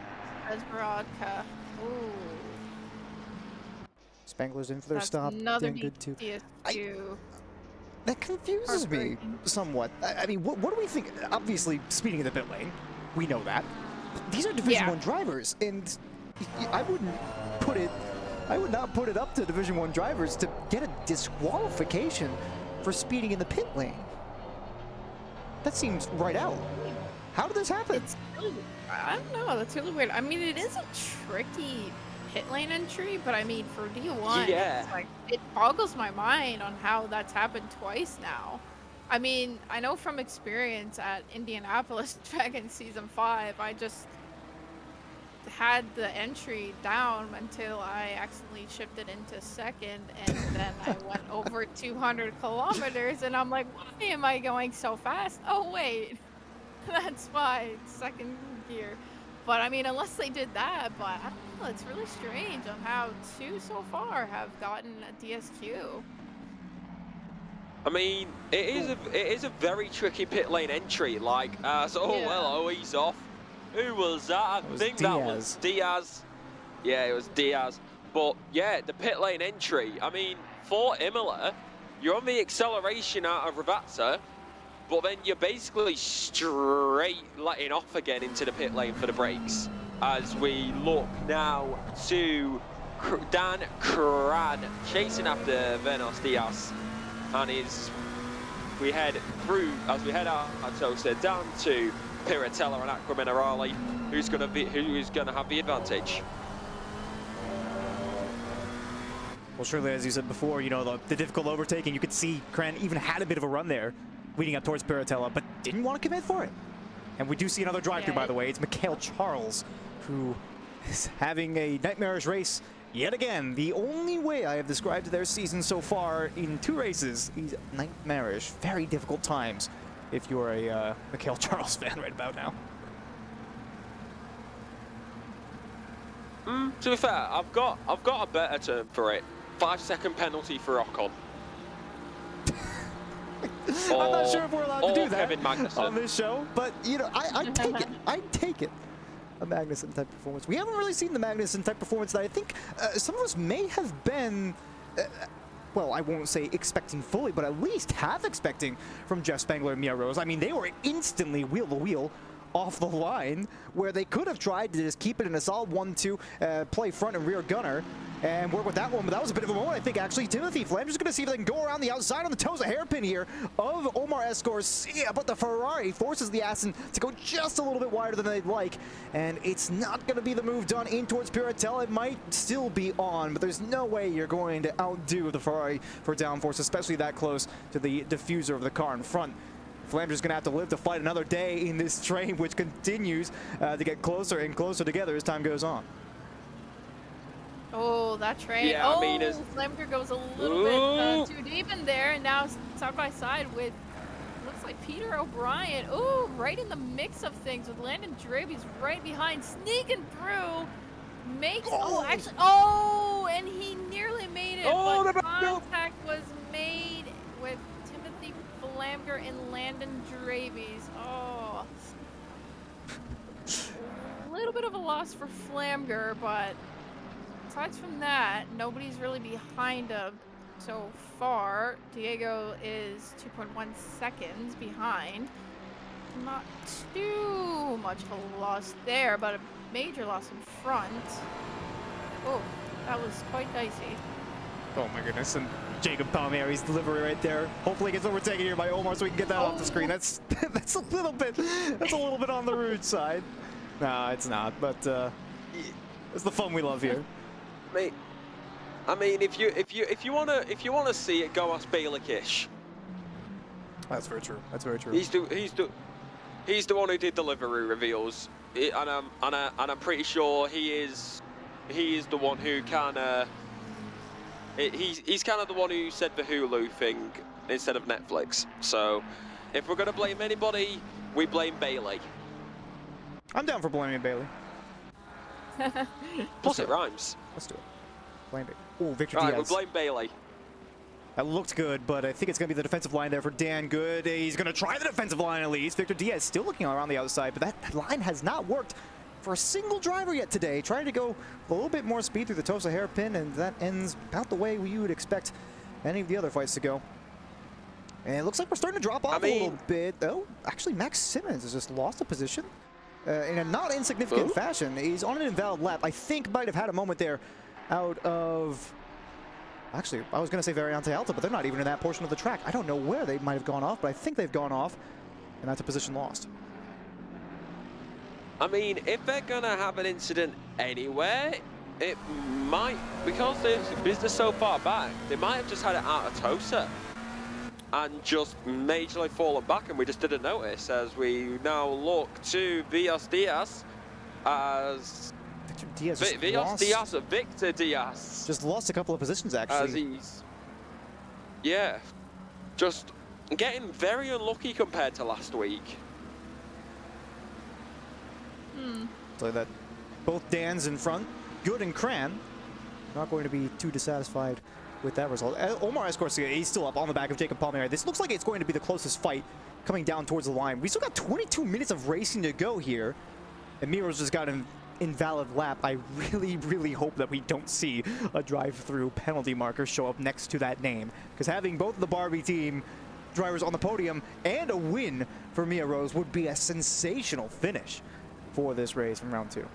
Bezborodka. Ooh. Spangler's in for their That's stop. another Doing good too. DSQ. That confuses me Heartbreaking. somewhat. I mean, what do we think? Obviously, speeding in the pit lane, we know that. These are Division 1 drivers, and I would not put it up to Division 1 drivers to get a disqualification for speeding in the pit lane. That seems right out. How did this happen? It's really, I don't know. That's really weird. I mean, it is a tricky pit lane entry, but I mean, for D1, Yeah. it's like, it boggles my mind on how that's happened twice now. I mean, I know from experience at Indianapolis back in Season 5, I just had the entry down until I accidentally shifted into second, and then I went over 200 kilometers, and I'm like, why am I going so fast? Oh, wait. That's why, second gear. But I mean, unless they did that, but I don't know, it's really strange on how 2 so far have gotten a DSQ. I mean, it is a very tricky pit lane entry. Like, hello, he's off. Who was that? I think that was Diaz. Yeah, it was Diaz. But yeah, the pit lane entry. I mean, for Imola, you're on the acceleration out of Ravazza, but then you're basically straight letting off again into the pit lane for the brakes. As we look now to Dan Cran chasing after Venos Diaz, and we head out Tosa down to Piratella and Aqua Minerale, who's going to have the advantage. Well, surely, as you said before, you know, the difficult overtaking, you could see Cran even had a bit of a run there leading up towards Piratella, but didn't want to commit for it. And we do see another drive-through, by the way. It's Mikhail Charles, who is having a nightmarish race yet again. The only way I have described their season so far in 2 races is nightmarish. Very difficult times if you're a Mikhail Charles fan right about now. To be fair, I've got a better term for it. 5-second penalty for Ocon. I'm not sure if we're allowed to do that Kevin Magnussen on this show, but you know, I'd take it. I'd take it. A Magnussen type performance. We haven't really seen the Magnussen type performance that I think some of us may have been, well, I won't say expecting fully, but at least half expecting from Jeff Spangler and Mia Rose. I mean, they were instantly wheel to wheel off the line, where they could have tried to just keep it in a solid 1-2, play front and rear gunner, and work with that one. But that was a bit of a moment, I think, actually. Timothy Flam's just going to see if they can go around the outside on the toes, a hairpin here of Omar Escorcia, but the Ferrari forces the Aston to go just a little bit wider than they'd like, and it's not going to be the move done in towards Piratella. It might still be on, but there's no way you're going to outdo the Ferrari for downforce, especially that close to the diffuser of the car in front. Flanders going to have to live to fight another day in this train, which continues to get closer and closer together as time goes on. Oh, that train. Yeah, oh, I mean, Flamger goes a little bit too deep in there, and now side by side with, looks like Peter O'Brien. Ooh, right in the mix of things with Landon Draby's right behind, sneaking through. Makes, and he nearly made it, but contact was made with Timothy Flamger and Landon Draby's. Oh. A little bit of a loss for Flamger, but aside from that, nobody's really behind him so far. Diego is 2.1 seconds behind. Not too much of a loss there, but a major loss in front. Oh, that was quite dicey. Oh my goodness, and Jacob Palmieri's delivery right there. Hopefully it gets overtaken here by Omar so we can get that off the screen. That's a little bit on the rude side. No, it's not, but it's the fun we love here. Mate, I mean, if you wanna see it, go ask Bailikish. That's very true. That's very true. He's the one who did the livery reveals, and I'm pretty sure he is the one who can He's kind of the one who said the Hulu thing instead of Netflix. So if we're going to blame anybody, we blame Bailey. I'm down for blaming Bailey. Plus it rhymes. Let's do it. Blame Bailey. Oh, Victor Right, Diaz. we'll blame Bailey. That looked good, but I think it's going to be the defensive line there for Dan Good. He's going to try the defensive line at least. Victor Diaz still looking around the outside, but that line has not worked for a single driver yet today. Trying to go a little bit more speed through the Tosa hairpin, and that ends about the way you would expect any of the other fights to go. And it looks like we're starting to drop off a little bit. Oh, actually, Max Simmons has just lost a position in a not insignificant fashion. He's on an invalid lap. I think might have had a moment there out of... Actually, I was going to say Variante Alta, but they're not even in that portion of the track. I don't know where they might have gone off, but I think they've gone off, and that's a position lost. I mean, if they're going to have an incident anywhere, it might, because the business so far back, they might have just had it out of Tosa and just majorly fallen back, and we just didn't notice as we now look to Vias Diaz as... Victor Diaz Victor Diaz. Just lost a couple of positions, actually. As he's... Yeah. Just getting very unlucky compared to last week. So that both Dan's in front, Good and Cran, not going to be too dissatisfied with that result. Omar Escorcia, he's still up on the back of Jacob Palmieri. This looks like it's going to be the closest fight coming down towards the line. We still got 22 minutes of racing to go here. And Miro's just got an invalid lap. I really hope that we don't see a drive-through penalty marker show up next to that name. Because having both the Barbie team drivers on the podium and a win for Mia Rose would be a sensational finish for this race from round 2.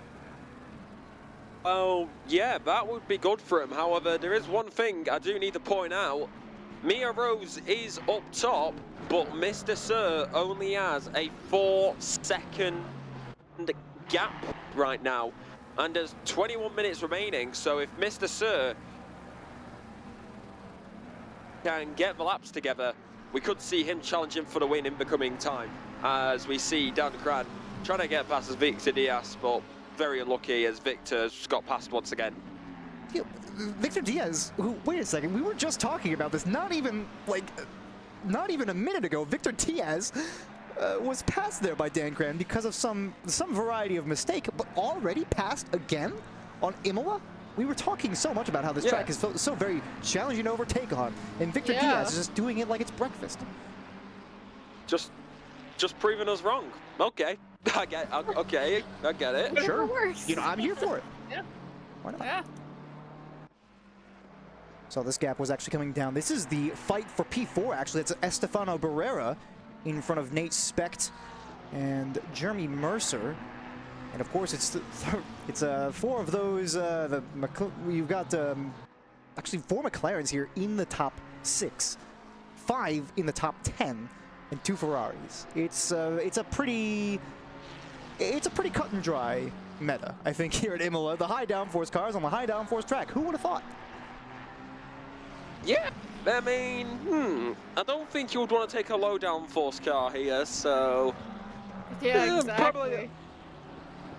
Well, yeah, that would be good for him. However, there is one thing I do need to point out. Mia Rose is up top, but Mr. Sir only has a 4-second gap right now. And there's 21 minutes remaining, so if Mr. Sir can get the laps together, we could see him challenging for the win in the coming time. As we see Dan Cran trying to get past Victor Diaz, but very unlucky as Victor's got past once again. Yeah, Victor Diaz, who, wait a second, we were just talking about this not even a minute ago. Victor Diaz was passed there by Dan Cran because of some variety of mistake, but already passed again on Imola? We were talking so much about how this track is so very challenging to overtake on, and Victor Diaz is just doing it like it's breakfast. Just proving us wrong. Okay. I get it. Sure. You know, I'm here for it. Yeah. Why not? Yeah. So this gap was actually coming down. This is the fight for P4, actually. It's Estefano Barrera in front of Nate Specht and Jeremy Mercer. And of course, it's four of those. You've got actually 4 McLarens here in the top 6, 5 in the top 10, and 2 Ferraris. It's a pretty cut and dry meta, I think, here at Imola. The high downforce cars on the high downforce track. Who would have thought? Yeah, I mean, I don't think you would want to take a low downforce car here, so Yeah, exactly.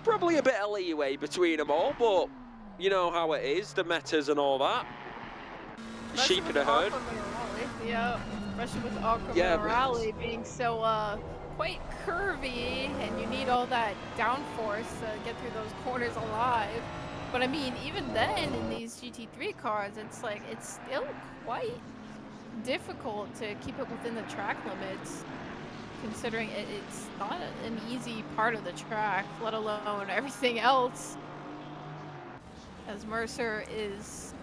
Probably a bit of leeway between them all, but you know how it is, the metas and all that. Sheep in a herd. Yeah, especially with Aqua Rally being so quite curvy, and you need all that downforce to get through those corners alive. But I mean, even then, in these GT3 cars, it's like, it's still quite difficult to keep it within the track limits, considering it's not an easy part of the track, let alone everything else. As Mercer is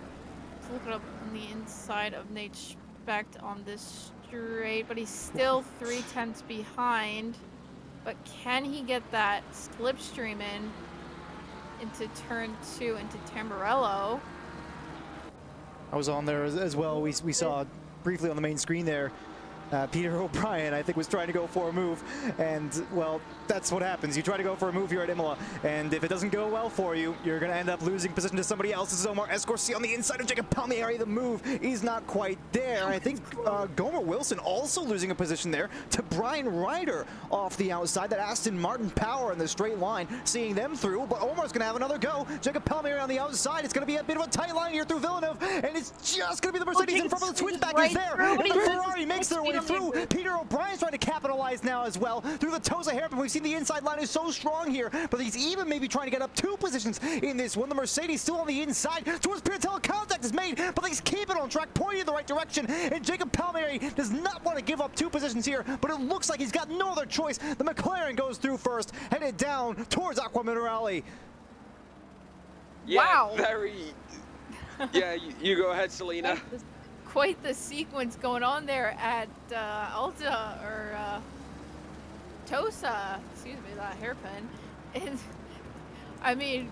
looking up on the inside of Nate Specht on this straight, but he's still 3/10 behind. But can he get that slipstream in into turn 2 into Tamburello? I was on there as well. We saw briefly on the main screen there Peter O'Brien, I think, was trying to go for a move, and, well, that's what happens. You try to go for a move here at Imola, and if it doesn't go well for you, you're going to end up losing position to somebody else. This is Omar Escorcia on the inside of Jacob Palmieri. The move is not quite there. I think Gomer Wilson also losing a position there to Brian Ryder off the outside. That Aston Martin power in the straight line, seeing them through, but Omar's going to have another go. Jacob Palmieri on the outside. It's going to be a bit of a tight line here through Villeneuve, and it's just going to be the Mercedes in front of the Switchback is there, and the Ferrari makes their way through. Peter O'Brien's trying to capitalize now as well through the Tosa hairpin. We've seen the inside line is so strong here, but he's even maybe trying to get up 2 positions in this one. The Mercedes still on the inside towards Piratella. Contact is made, but they keep it on track, pointing in the right direction, and Jacob Palmieri does not want to give up 2 positions here, but it looks like he's got no other choice. The McLaren goes through first, headed down towards Aqua Minerale. Yeah, wow. Very. Yeah, you go ahead, Selena. Quite the sequence going on there at Alta or Tosa, excuse me, that hairpin. And I mean,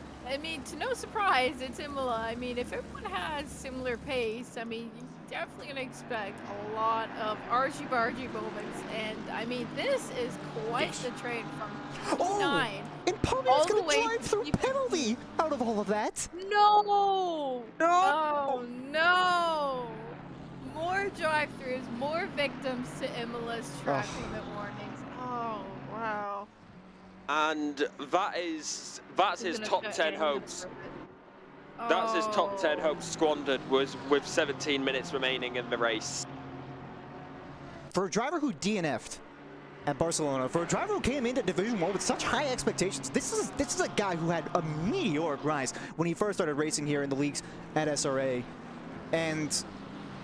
to no surprise, it's Imola. I mean, if everyone has similar pace, I mean, you're definitely gonna expect a lot of argy-bargy moments. And I mean, this is quite the train from 9. And Palmieri's gonna drive through penalty out of all of that. No! No! More drive-throughs, more victims to Imola's track limit warnings. Oh, wow. And that's his top 10 hopes. That's his top 10 hopes squandered, was with 17 minutes remaining in the race. For a driver who DNF'd at Barcelona, for a driver who came into Division 1 with such high expectations, this is a guy who had a meteoric rise when he first started racing here in the leagues at SRA. And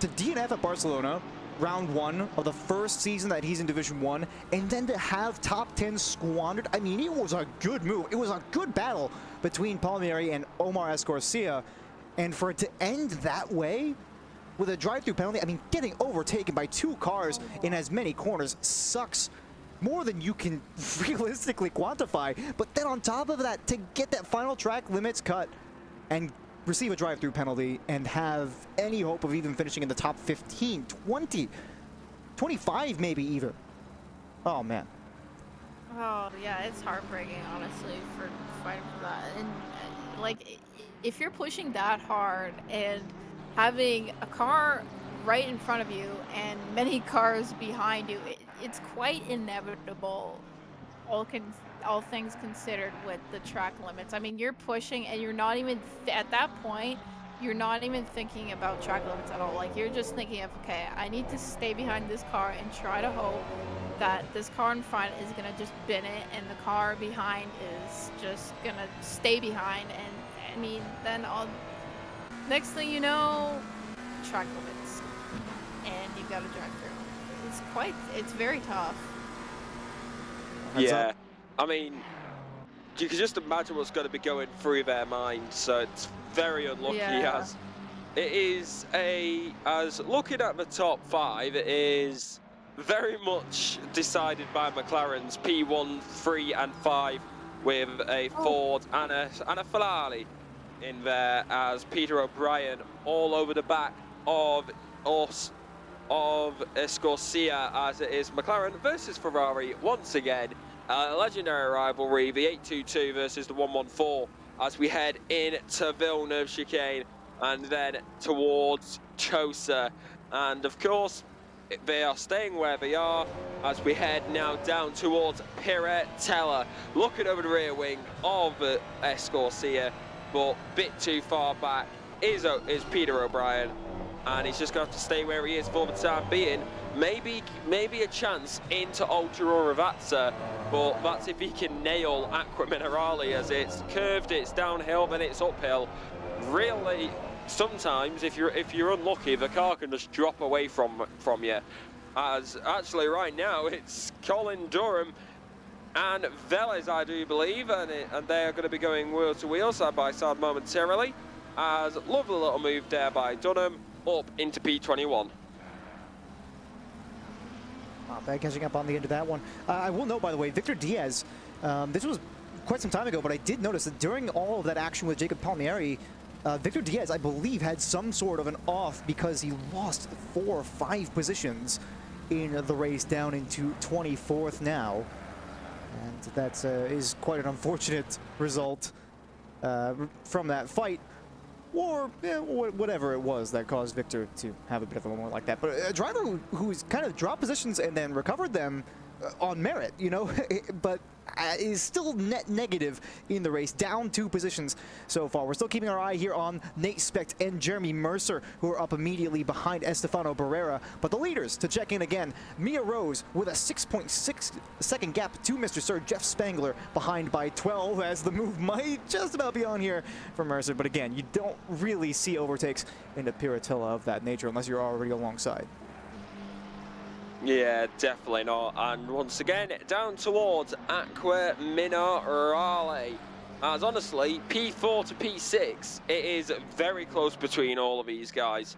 to DNF at Barcelona, round 1 of the first season that he's in Division 1, and then to have top 10 squandered, I mean, it was a good move. It was a good battle between Palmieri and Omar Escorcia, and for it to end that way with a drive-through penalty, I mean, getting overtaken by 2 cars in as many corners sucks more than you can realistically quantify. But then on top of that, to get that final track limits cut and receive a drive-through penalty and have any hope of even finishing in the top 15, 20, 25 maybe even. Oh, man. Oh, yeah, it's heartbreaking, honestly, for fighting for that. And, like, if you're pushing that hard and having a car right in front of you and many cars behind you, it's quite inevitable, all things considered, with the track limits. I mean, you're pushing and you're not even, at that point, you're not even thinking about track limits at all. Like, you're just thinking of, okay, I need to stay behind this car and try to hope that this car in front is going to just bin it and the car behind is just going to stay behind. And, I mean, then next thing you know, track limits. And you've got to drive through. It's very tough. Yeah. I mean, you can just imagine what's going to be going through their minds, so it's very unlucky. As it is as looking at the top 5, it is very much decided by McLaren's P1, 3 and 5 with a Ford and a Ferrari in there, as Peter O'Brien all over the back of Escorcia, as it is McLaren versus Ferrari once again. A legendary rivalry, the 822 versus the 114, as we head into Villeneuve chicane and then towards Tosa. And of course, they are staying where they are as we head now down towards Piratella, looking over the rear wing of Escorcia, but bit too far back is Peter O'Brien, and he's just going to have to stay where he is for the time being. Maybe a chance into Ultra Ravazza, but that's if he can nail Aqua Minerale, as it's curved, it's downhill, then it's uphill. Really, sometimes if you're unlucky, the car can just drop away from you. As actually right now it's Colin Durham and Velez, I do believe, and they are going to be going wheel to wheel, side by side momentarily. As lovely little move there by Dunham up into P21. Not bad catching up on the end of that one. I will note, by the way, Victor Diaz, this was quite some time ago, but I did notice that during all of that action with Jacob Palmieri, Victor Diaz, I believe, had some sort of an off because he lost 4 or 5 positions in the race, down into 24th now. And that is quite an unfortunate result from that fight. Or whatever it was that caused Victor to have a bit of a moment like that. But a driver who's kind of dropped positions and then recovered them on merit, you know, but is still net negative in the race, down 2 positions so far. We're still keeping our eye here on Nate Specht and Jeremy Mercer, who are up immediately behind Estefano Barrera. But the leaders, to check in again, Mia Rose with a 6.6 second gap to Mr. Sir Jeff Spangler, behind by 12, as the move might just about be on here for Mercer. But again, you don't really see overtakes into Piratella of that nature unless you're already alongside. Yeah, definitely not. And once again, down towards Aqua Minerale. As honestly, P4 to P6, it is very close between all of these guys.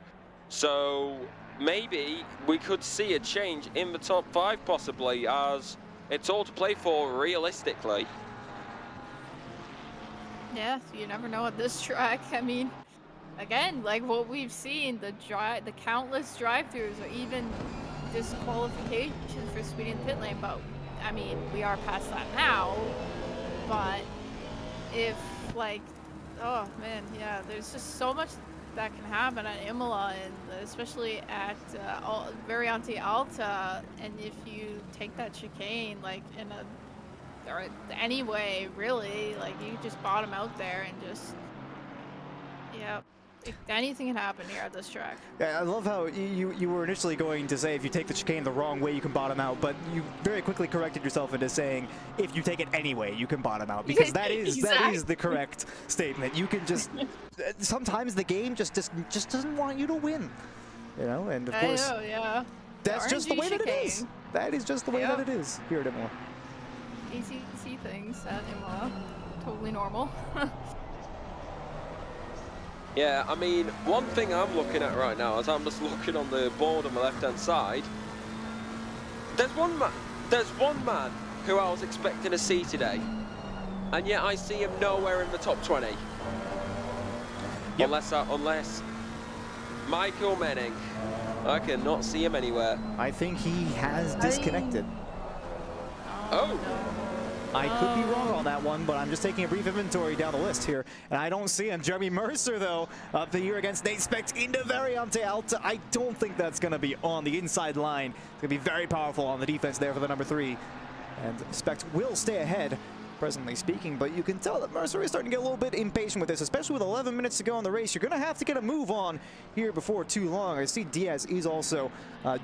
So maybe we could see a change in the top 5 possibly, as it's all to play for realistically. Yeah, you never know at this track. I mean, again, like what we've seen, the countless drive-throughs or even disqualification for speeding in the pit lane, but I mean, we are past that now. But if, like, oh man, yeah, there's just so much that can happen at Imola, and especially at Variante Alta. And if you take that chicane, like in or any way, really, like you just bottom out there and just, yeah. Anything can happen here at this track. Yeah, I love how you were initially going to say if you take the chicane the wrong way, you can bottom out, but you very quickly corrected yourself into saying if you take it anyway, you can bottom out, because that is that is the correct statement. You can just sometimes the game just doesn't want you to win, you know, and of course yeah. that's just the way that it is. That is just the way that it is here at Imola. ACC things at Imola, totally normal. Yeah, I mean, one thing I'm looking at right now, as I'm just looking on the board on the left-hand side, there's one man who I was expecting to see today, and yet I see him nowhere in the top 20. Yep. Unless Michael Menning, I cannot see him anywhere. I think he has disconnected. Oh. I could be wrong on that one, but I'm just taking a brief inventory down the list here, and I don't see him. Jeremy Mercer, though, up the year against Nate Specht into Variante Alta. I don't think that's going to be on the inside line. It's going to be very powerful on the defense there for the number 3. And Specht will stay ahead, presently speaking, but you can tell that Mercer is starting to get a little bit impatient with this, especially with 11 minutes to go in the race. You're going to have to get a move on here before too long. I see Diaz is also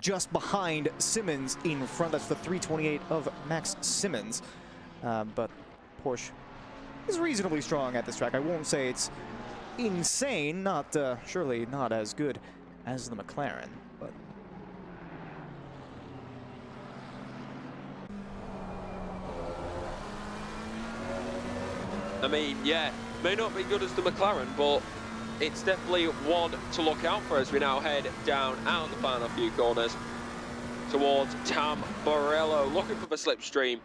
just behind Simmons in front. That's the 328 of Max Simmons. But Porsche is reasonably strong at this track. I won't say it's insane, not surely not as good as the McLaren, but I mean, yeah, may not be good as the McLaren, but it's definitely one to look out for as we now head down out the final few corners towards Tamburello, looking for the slipstream,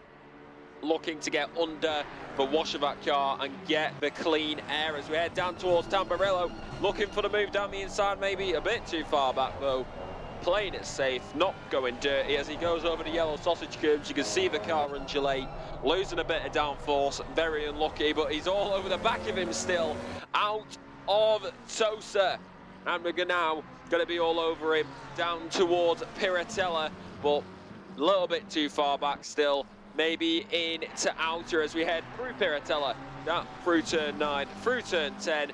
looking to get under the wash of that car and get the clean air as we head down towards Tamburello, looking for the move down the inside, maybe a bit too far back though, playing it safe, not going dirty as he goes over the yellow sausage curbs. You can see the car undulate, losing a bit of downforce, very unlucky, but he's all over the back of him still, out of Tosa, and we're now going to be all over him down towards Piratella, but a little bit too far back still, maybe into outer as we head through Piratella, down through turn 9, through turn 10,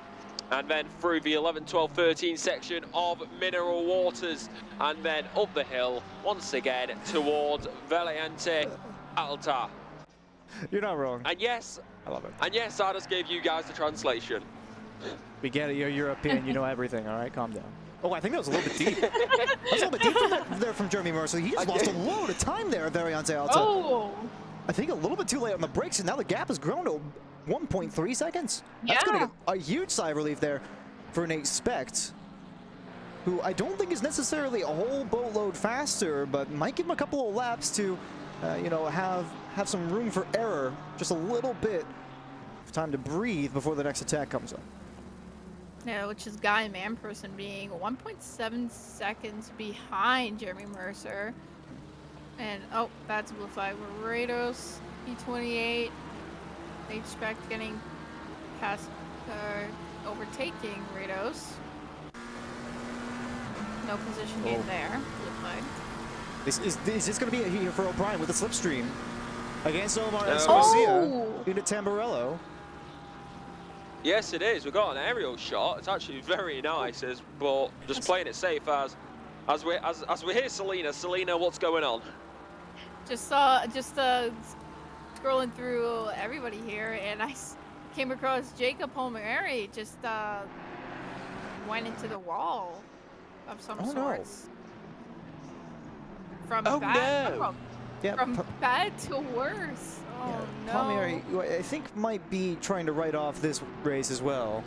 and then through the 11, 12, 13 section of Mineral Waters, and then up the hill once again towards Variante Alta. you're not wrong. And yes, I love it. and yes, I just gave you guys the translation. We get it, you're European, you know everything, all right? Calm down. Oh, I think that was a little bit deep. That was a little bit deep there from Jeremy Mercer. He just lost a load of time there at Variante Alta. Oh! I think a little bit too late on the brakes, and now the gap has grown to 1.3 seconds. That's going to get a huge sigh of relief there for Nate Specht, who I don't think is necessarily a whole boatload faster, but might give him a couple of laps to, you know, have some room for error, just a little bit of time to breathe before the next attack comes up. Yeah, which is Guy Manperson being 1.7 seconds behind Jeremy Mercer. And, oh, that's a blue flag. Rados, E28. H-Spec getting past, overtaking Rados. No position gain there. Blue flag. Is this going to be a here for O'Brien with a slipstream against Omar No. Escorcia into Tamburello? Yes, it is. We've got an aerial shot. It's actually very nice, but just playing it safe as we hear Selena. Selena, what's going on? Just scrolling through everybody here, and I came across Jacob Palmieri just went into the wall of some sorts. From bad to worse. Oh no. Palmieri, who I think might be trying to write off this race as well,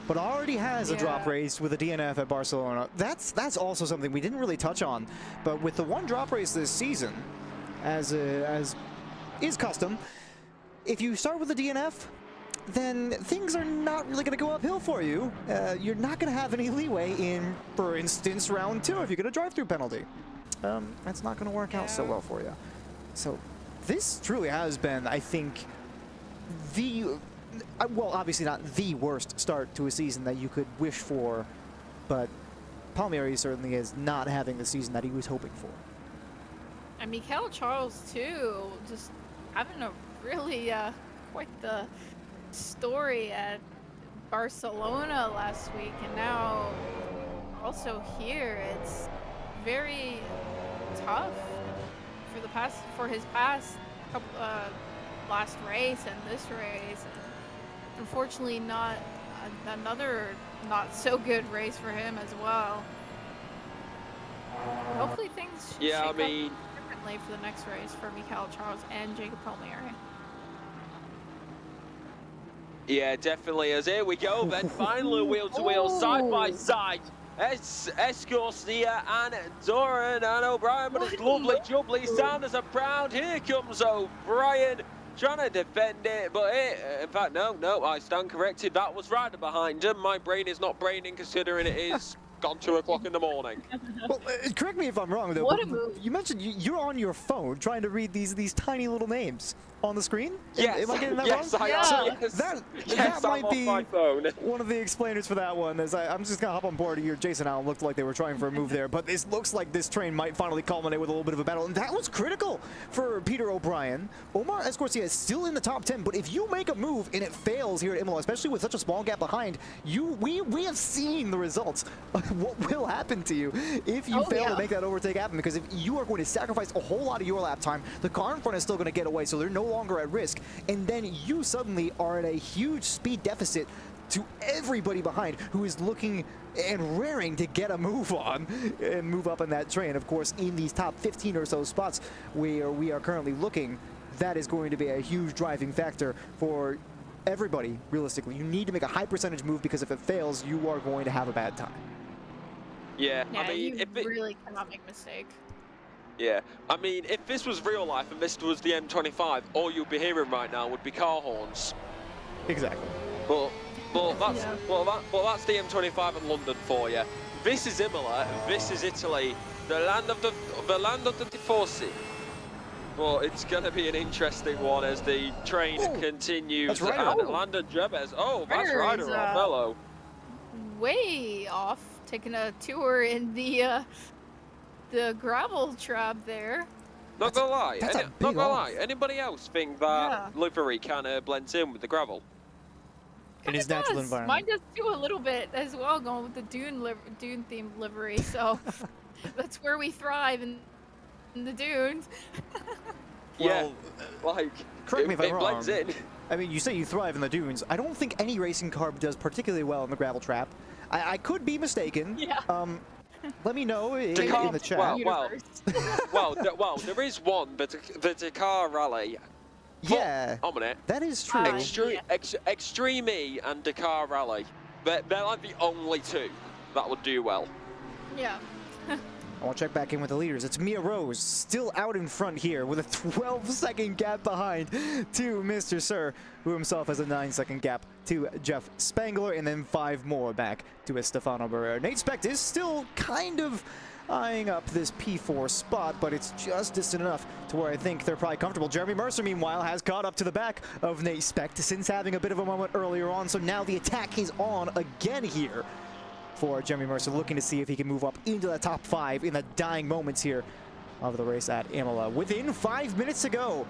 but already has a drop race with a DNF at Barcelona. That's also something we didn't really touch on, but with the one drop race this season, as is custom, if you start with a DNF, then things are not really going to go uphill for you. You're not going to have any leeway in, for instance, round 2 if you get a drive-through penalty. That's not going to work out so well for you. So this truly has been, I think, well, obviously not the worst start to a season that you could wish for, but Palmieri certainly is not having the season that he was hoping for. And Mikel Charles too, just having a really quite the story at Barcelona last week, and now also here. It's very tough for his past couple last race and this race. And unfortunately, not another not so good race for him as well. Hopefully things should shake up differently for the next race for Mikel Charles and Jacob Palmieri. Yeah, definitely. As here we go, then finally wheel to wheel, side by side. Escorcia and Doran and O'Brien, but it's lovely jubbly sound as a proud. Here comes O'Brien trying to defend it, but in fact, no, I stand corrected. That was Ryder behind him. My brain is not braining considering it is gone 2 o'clock in the morning. Well, correct me if I'm wrong, though. What a move. You mentioned you're on your phone trying to read these tiny little names on the screen? Yes, am I getting that yes, wrong? I am. So Yes. that might be my phone. one of the explainers for that one. As I'm just gonna hop on board here. Jason Allen looked like they were trying for a move there, but this looks like this train might finally culminate with a little bit of a battle, and that was critical for Peter O'Brien. Omar Escorcia is still in the top 10, but if you make a move and it fails here at Imola, especially with such a small gap behind, we have seen the results of what will happen to you if you fail to make that overtake happen, because if you are going to sacrifice a whole lot of your lap time, the car in front is still going to get away, so they're no longer at risk, and then you suddenly are at a huge speed deficit to everybody behind who is looking and raring to get a move on and move up in that train. Of course, in these top 15 or so spots where we are currently looking, that is going to be a huge driving factor for everybody. Realistically, you need to make a high percentage move, because if it fails, you are going to have a bad time. Yeah, I mean, you really cannot make a mistake. Yeah, I mean, if this was real life and this was the M25, all you'd be hearing right now would be car horns. Exactly. But that's the M25 in London for you. This is Imola. This is Italy, the land of the Tifosi. But it's going to be an interesting one as the train continues. That's right. And Landon Jebez. Oh, that's Ryder Ravello. Way off, taking a tour in the gravel trap there. Not gonna lie. Anybody else think that livery kind of blends in with the gravel? In his natural environment. Mine does too a little bit as well, going with the Dune themed livery. So that's where we thrive in the dunes. Yeah, like correct me if I'm wrong. Blends in. I mean, you say you thrive in the dunes. I don't think any racing car does particularly well in the gravel trap. I could be mistaken. Yeah. Let me know in the chat. Well, there is one, but the Dakar Rally. Yeah, that is true. Extreme E and Dakar Rally. They're like the only two that would do well. Yeah. I'll check back in with the leaders. It's Mia Rose still out in front here with a 12-second gap behind to Mr. Sir, who himself has a 9-second gap to Jeff Spangler, and then 5 more back to Estefano Barrera. Nate Specht is still kind of eyeing up this P4 spot, but it's just distant enough to where I think they're probably comfortable. Jeremy Mercer, meanwhile, has caught up to the back of Nate Specht since having a bit of a moment earlier on, so now the attack is on again here for Jeremy Mercer, looking to see if he can move up into the top 5 in the dying moments here of the race at Imola. Within 5 minutes to go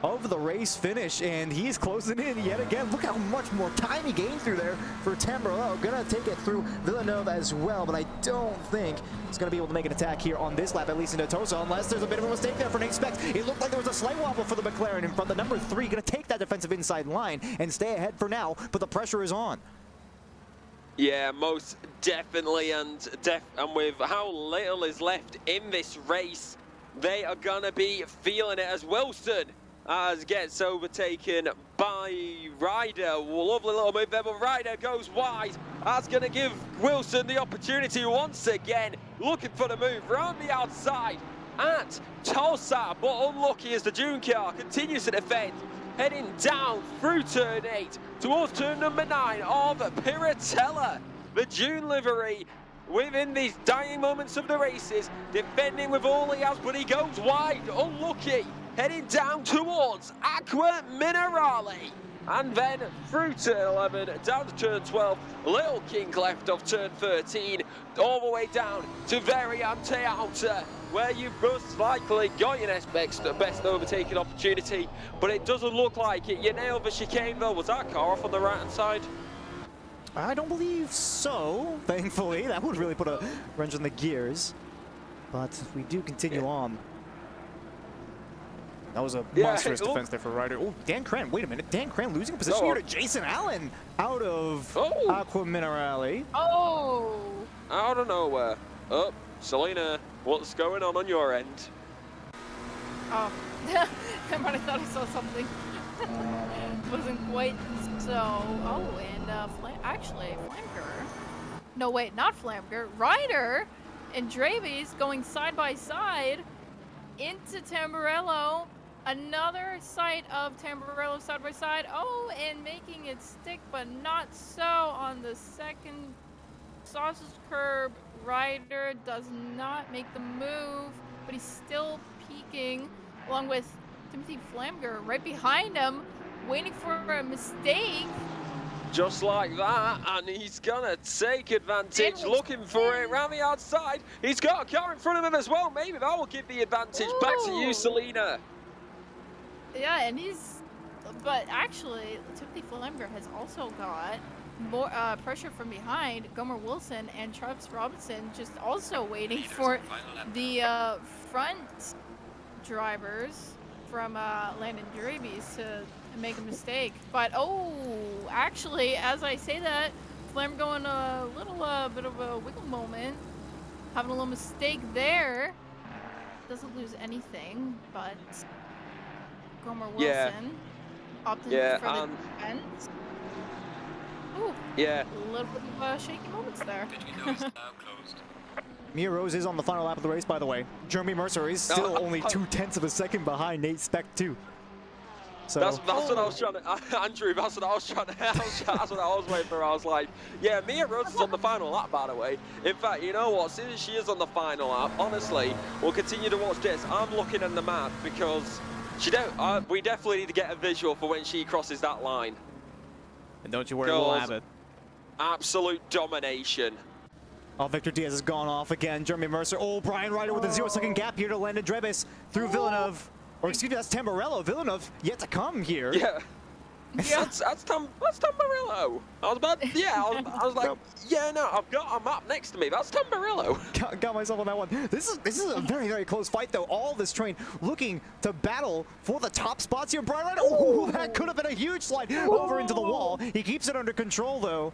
of the race finish, and he's closing in yet again. Look how much more time he gained through there for Tamburello. Gonna take it through Villeneuve as well, but I don't think he's gonna be able to make an attack here on this lap, at least in Tosa, unless there's a bit of a mistake there for Nate Specht. It looked like there was a slight wobble for the McLaren in front. The number 3 gonna take that defensive inside line and stay ahead for now, but the pressure is on. Yeah, most definitely, and with how little is left in this race, they are gonna be feeling it as Wilson as gets overtaken by Ryder. Lovely little move there, but Ryder goes wide. That's going to give Wilson the opportunity once again, looking for the move round the outside at Tulsa, but unlucky as the June car continues to defend, heading down through turn 8 towards turn number 9 of Piratella. The June livery within these dying moments of the races, defending with all he has, but he goes wide, unlucky. Heading down towards Aqua Minerale. And then through turn 11, down to turn 12, little kink left of turn 13, all the way down to Variante Outer, where you've most likely got your best overtaking opportunity, but it doesn't look like it. You nailed the chicane though. Was that car off on the right-hand side? I don't believe so, thankfully. That would really put a wrench in the gears. But we do continue on. That was a monstrous defense there for Ryder. Oh, Dan Cran, wait a minute. Dan Cran losing a position here to Jason Allen out of Aqua Minerale. Oh! Out of nowhere. Oh, Selena, what's going on your end? Oh, I might have thought I saw something. Wasn't quite so. Oh, and actually, Flamger. No, wait, not Flamger. Ryder and Dravies going side by side into Tamburello. Another sight of Tamburello side by side. Oh, and making it stick, but not so on the second sausage curb. Ryder does not make the move, but he's still peaking, along with Timothy Flamger right behind him, waiting for a mistake. Just like that, and he's gonna take advantage, looking for it around the outside. He's got a car in front of him as well. Maybe that will give the advantage back to you, Selena. Yeah, and but actually, Timothy Flamger has also got more pressure from behind. Gomer Wilson and Travis Robinson just also waiting for the front drivers from Landon Dravies to make a mistake. But oh, actually, as I say that, Flam going a little bit of a wiggle moment, having a little mistake there. Doesn't lose anything, but Gomer Wilson opted for the defense. Ooh, a little bit of shaky moments there. Mia Rose is on the final lap of the race, by the way. Jeremy Mercer is still only 0.2 of a second behind Nate Specht, too. So that's what I was trying to, Andrew, that's what I was trying to, that's what I was waiting for. I was like, yeah, Mia Rose is on the final lap, by the way. In fact, you know what, as soon as she is on the final lap, honestly, we'll continue to watch this. I'm looking at the map because we definitely need to get a visual for when she crosses that line. And don't you worry, we'll have it. Absolute domination. Oh, Victor Diaz has gone off again. Jeremy Mercer. Oh, Brian Ryder with a 0-second gap here to Landon Dravies through Villeneuve. Or excuse me, that's Tamburello. Villeneuve yet to come here. Yeah. That's Tamburello. I was like, yeah, no, I've got a map next to me. That's Tamburello. Got myself on that one. This is a very, very close fight, though. All this train looking to battle for the top spots here. Brian Ryder, oh, that could have been a huge slide over into the wall. He keeps it under control, though.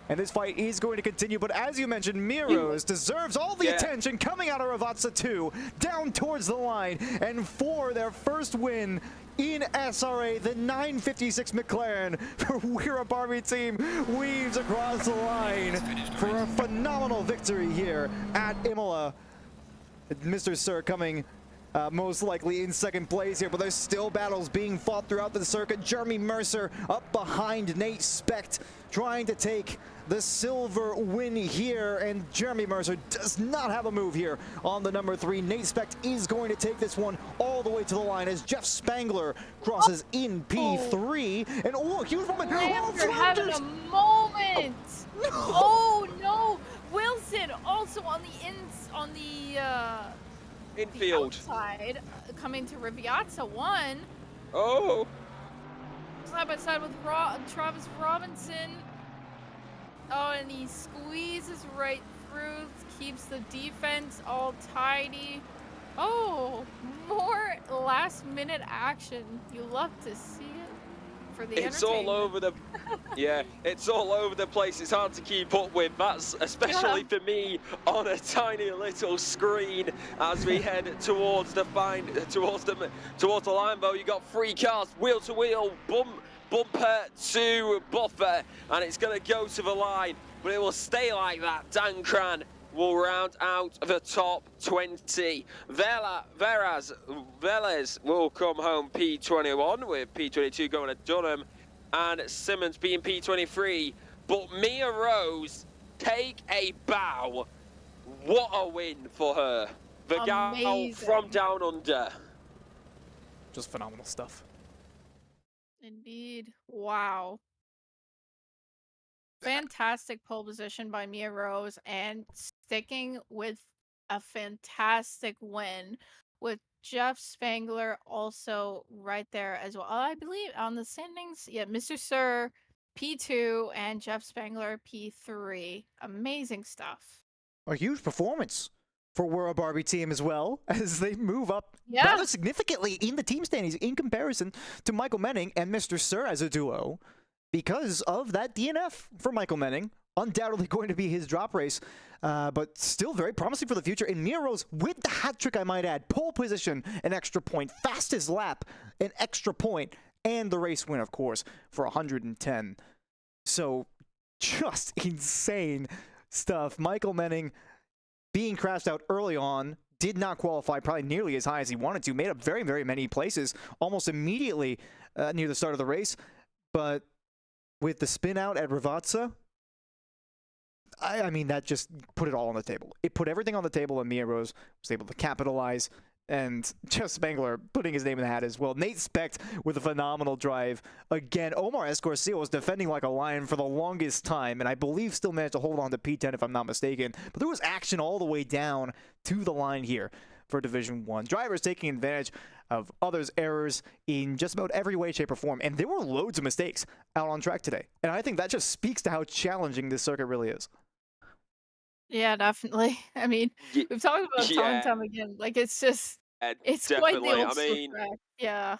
And this fight is going to continue, but as you mentioned, Mia Rose deserves all the attention coming out of Ravazza 2, down towards the line, and for their first win in SRA, the 956 McLaren for We're a Barbie team weaves across the line for a phenomenal victory here at Imola. Mr. Sir coming most likely in second place here, but there's still battles being fought throughout the circuit. Jeremy Mercer up behind Nate Specht, trying to take the silver win here, and Jeremy Mercer does not have a move here on the number 3. Nate Specht is going to take this one all the way to the line as Jeff Spangler crosses in P3, and oh, huge moment! You're having a moment! No. Oh no! Wilson also on the infield outside, coming to Riviazza 1. Oh, Side by side with Travis Robinson. Oh, and he squeezes right through, keeps the defense all tidy. Oh, more last-minute action. You love to see it for the it's all entertainment. over the yeah, it's all over the place. It's hard to keep up with. That's especially for me on a tiny little screen as we head towards the line. Though you got 3 cars, wheel to wheel, bumper to buffer, and it's going to go to the line, but it will stay like that. Dan Cran will round out the top 20. Velez will come home P21, with P22 going to Dunham, and Simmons being P23. But Mia Rose, take a bow. What a win for her. The gal from down under. Just phenomenal stuff. Indeed. Wow. Fantastic pole position by Mia Rose, and sticking with a fantastic win with Jeff Spangler also right there as well. I believe on the standings, yeah, Mr. Sir P2 and Jeff Spangler P3. Amazing stuff. A huge performance for We're a Barbie team as well, as they move up rather significantly in the team standings in comparison to Michael Menning and Mr. Sir as a duo, because of that DNF for Michael Menning. Undoubtedly going to be his drop race, but still very promising for the future. And Mia Rose with the hat trick, I might add. Pole position, an extra point. Fastest lap, an extra point. And the race win, of course, for 110. So just insane stuff. Michael Menning being crashed out early on, did not qualify probably nearly as high as he wanted to, made up very, very many places almost immediately near the start of the race. But with the spin out at Riviazza, I mean, that just put it all on the table. It put everything on the table, and Mia Rose was able to capitalize. And Jeff Spangler putting his name in the hat as well. Nate Specht with a phenomenal drive. Again, Omar Escorcio was defending like a lion for the longest time, and I believe still managed to hold on to P10 if I'm not mistaken. But there was action all the way down to the line here for Division 1. Drivers taking advantage of others' errors in just about every way, shape, or form. And there were loads of mistakes out on track today. And I think that just speaks to how challenging this circuit really is. Yeah, definitely. I mean, we've talked about it time and time again. Like, it's just, it's quite the old school track. Yeah.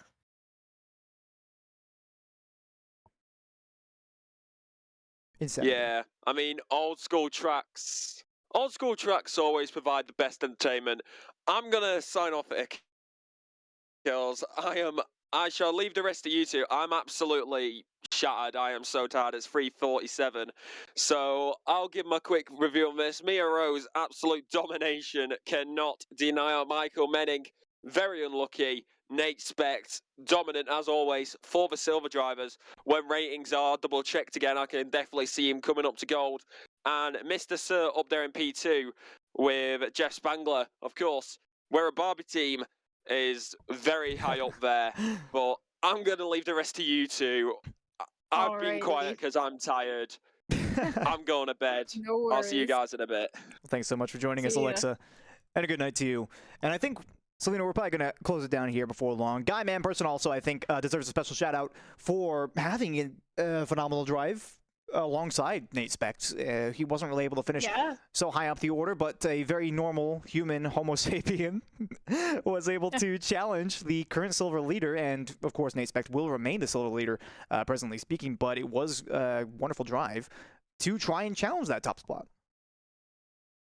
Insanity. Yeah, I mean, old school tracks always provide the best entertainment. I'm gonna sign off it, girls. I shall leave the rest to you two. I'm absolutely shattered. I am so tired. It's 3:47. So I'll give my quick review on this. Mia Rose, absolute domination. Cannot deny Michael Menning. Very unlucky. Nate Specht, dominant as always for the silver drivers. When ratings are double checked again, I can definitely see him coming up to gold. And Mr. Sir up there in P2 with Jeff Spangler, of course. We're a Barbie team is very high up there, but I'm going to leave the rest to you two. I've been quiet because I'm tired. I'm going to bed. No worries. I'll see you guys in a bit. Thanks so much for joining us, Alexa. And a good night to you. And I think, Selena, we're probably going to close it down here before long. Guy Manperson also, I think, deserves a special shout out for having a phenomenal drive alongside Nate Specht. He wasn't really able to finish so high up the order, but a very normal human Homo sapien was able to challenge the current silver leader. And of course, Nate Specht will remain the silver leader, presently speaking, but it was a wonderful drive to try and challenge that top spot.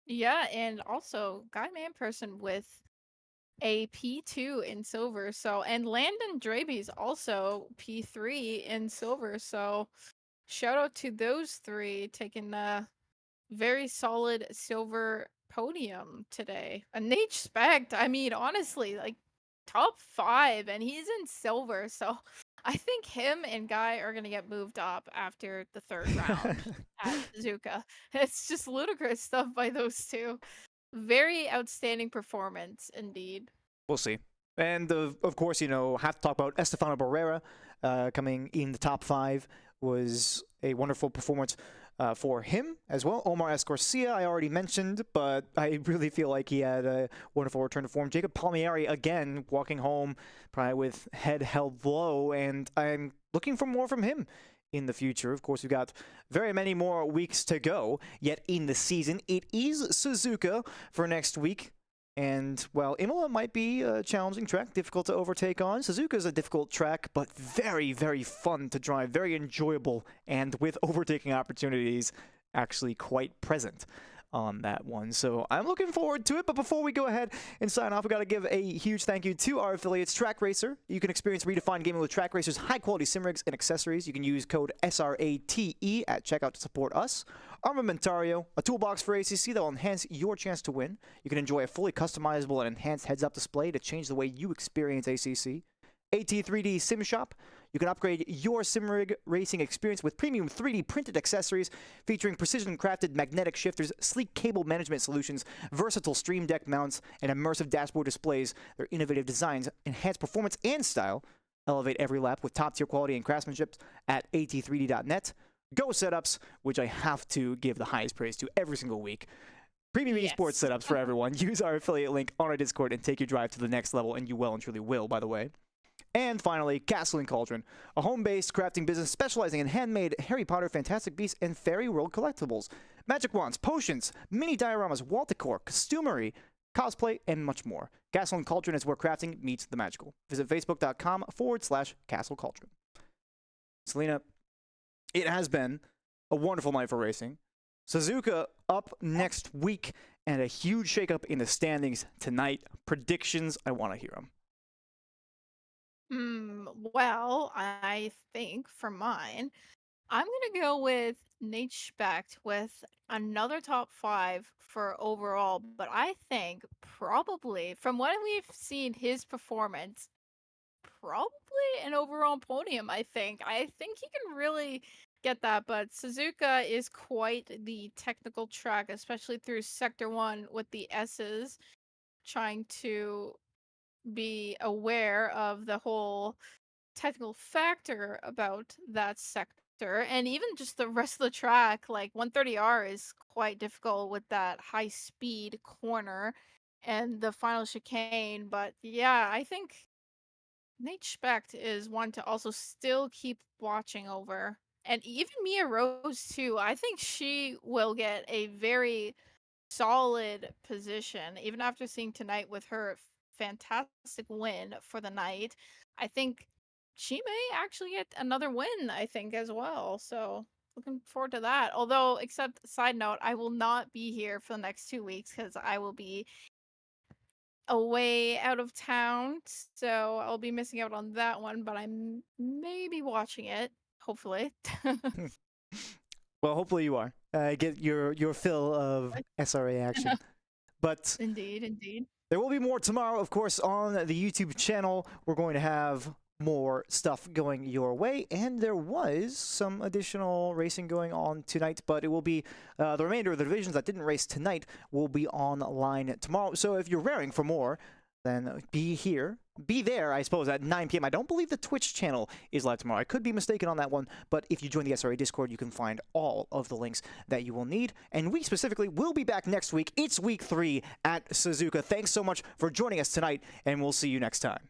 Yeah, and also Guy Manperson with a P2 in silver. So, and Landon Draby's also P3 in silver. So shout out to those three taking the very solid silver podium today. And Nate Specht, I mean, honestly, like top 5, and he's in silver. So I think him and Guy are gonna get moved up after the 3rd round at Suzuka. It's just ludicrous stuff by those two. Very outstanding performance indeed. We'll see. And of course, you know, have to talk about Estefano Barrera coming in the top 5 was a wonderful performance for him as well. Omar S. Garcia, I already mentioned, but I really feel like he had a wonderful return to form. Jacob Palmieri, again, walking home probably with head held low, and I'm looking for more from him in the future. Of course, we've got very many more weeks to go yet in the season. It is Suzuka for next week. And, well, Imola might be a challenging track, difficult to overtake on. Suzuka is a difficult track, but very, very fun to drive, very enjoyable, and with overtaking opportunities actually quite present on that one. So I'm looking forward to it, but before we go ahead and sign off, we got to give a huge thank you to our affiliates, Track Racer. You can experience redefined gaming with Track Racer's high-quality sim rigs and accessories. You can use code SRATE at checkout to support us. Armamentario, a toolbox for ACC that will enhance your chance to win. You can enjoy a fully customizable and enhanced heads-up display to change the way you experience ACC. AT3D Sim Shop. You can upgrade your sim rig racing experience with premium 3D printed accessories featuring precision-crafted magnetic shifters, sleek cable management solutions, versatile stream deck mounts, and immersive dashboard displays. Their innovative designs enhance performance and style. Elevate every lap with top-tier quality and craftsmanship at at3d.net. Go Setups, which I have to give the highest praise to every single week. Premium esports setups for everyone. Use our affiliate link on our Discord and take your drive to the next level, and you well and truly will, by the way. And finally, Castle & Cauldron, a home-based crafting business specializing in handmade Harry Potter, Fantastic Beasts, and Fairy World collectibles. Magic wands, potions, mini dioramas, wall decor, costumery, cosplay, and much more. Castle & Cauldron is where crafting meets the magical. Visit facebook.com/Castle Cauldron. Selena, it has been a wonderful night for racing. Suzuka up next week, and a huge shakeup in the standings tonight. Predictions, I want to hear them. Well, I think for mine, I'm gonna go with Nate Specht with another top 5 for overall, but I think probably from what we've seen his performance, probably an overall podium. I think he can really get that, but Suzuka is quite the technical track, especially through Sector 1 with the S's, trying to be aware of the whole technical factor about that sector, and even just the rest of the track. Like 130R is quite difficult with that high speed corner and the final chicane. But yeah, I think Nate Specht is one to also still keep watching over. And even Mia Rose too. I think she will get a very solid position even after seeing tonight with her fantastic win for the night. I think she may actually get another win, I think, as well. So looking forward to that. Although, except side note, I will not be here for the next 2 weeks because I will be away out of town. So I'll be missing out on that one, but I'm maybe watching it, hopefully. Well, hopefully you are. Get your fill of SRA action. But Indeed. there will be more tomorrow, of course, on the YouTube channel. We're going to have more stuff going your way, and there was some additional racing going on tonight, but it will be the remainder of the divisions that didn't race tonight will be online tomorrow. So if you're raring for more, then be there, I suppose, at 9 p.m. I don't believe the Twitch channel is live tomorrow. I could be mistaken on that one, but if you join the SRA Discord, you can find all of the links that you will need. And we specifically will be back next week. It's week 3 at Suzuka. Thanks so much for joining us tonight, and we'll see you next time.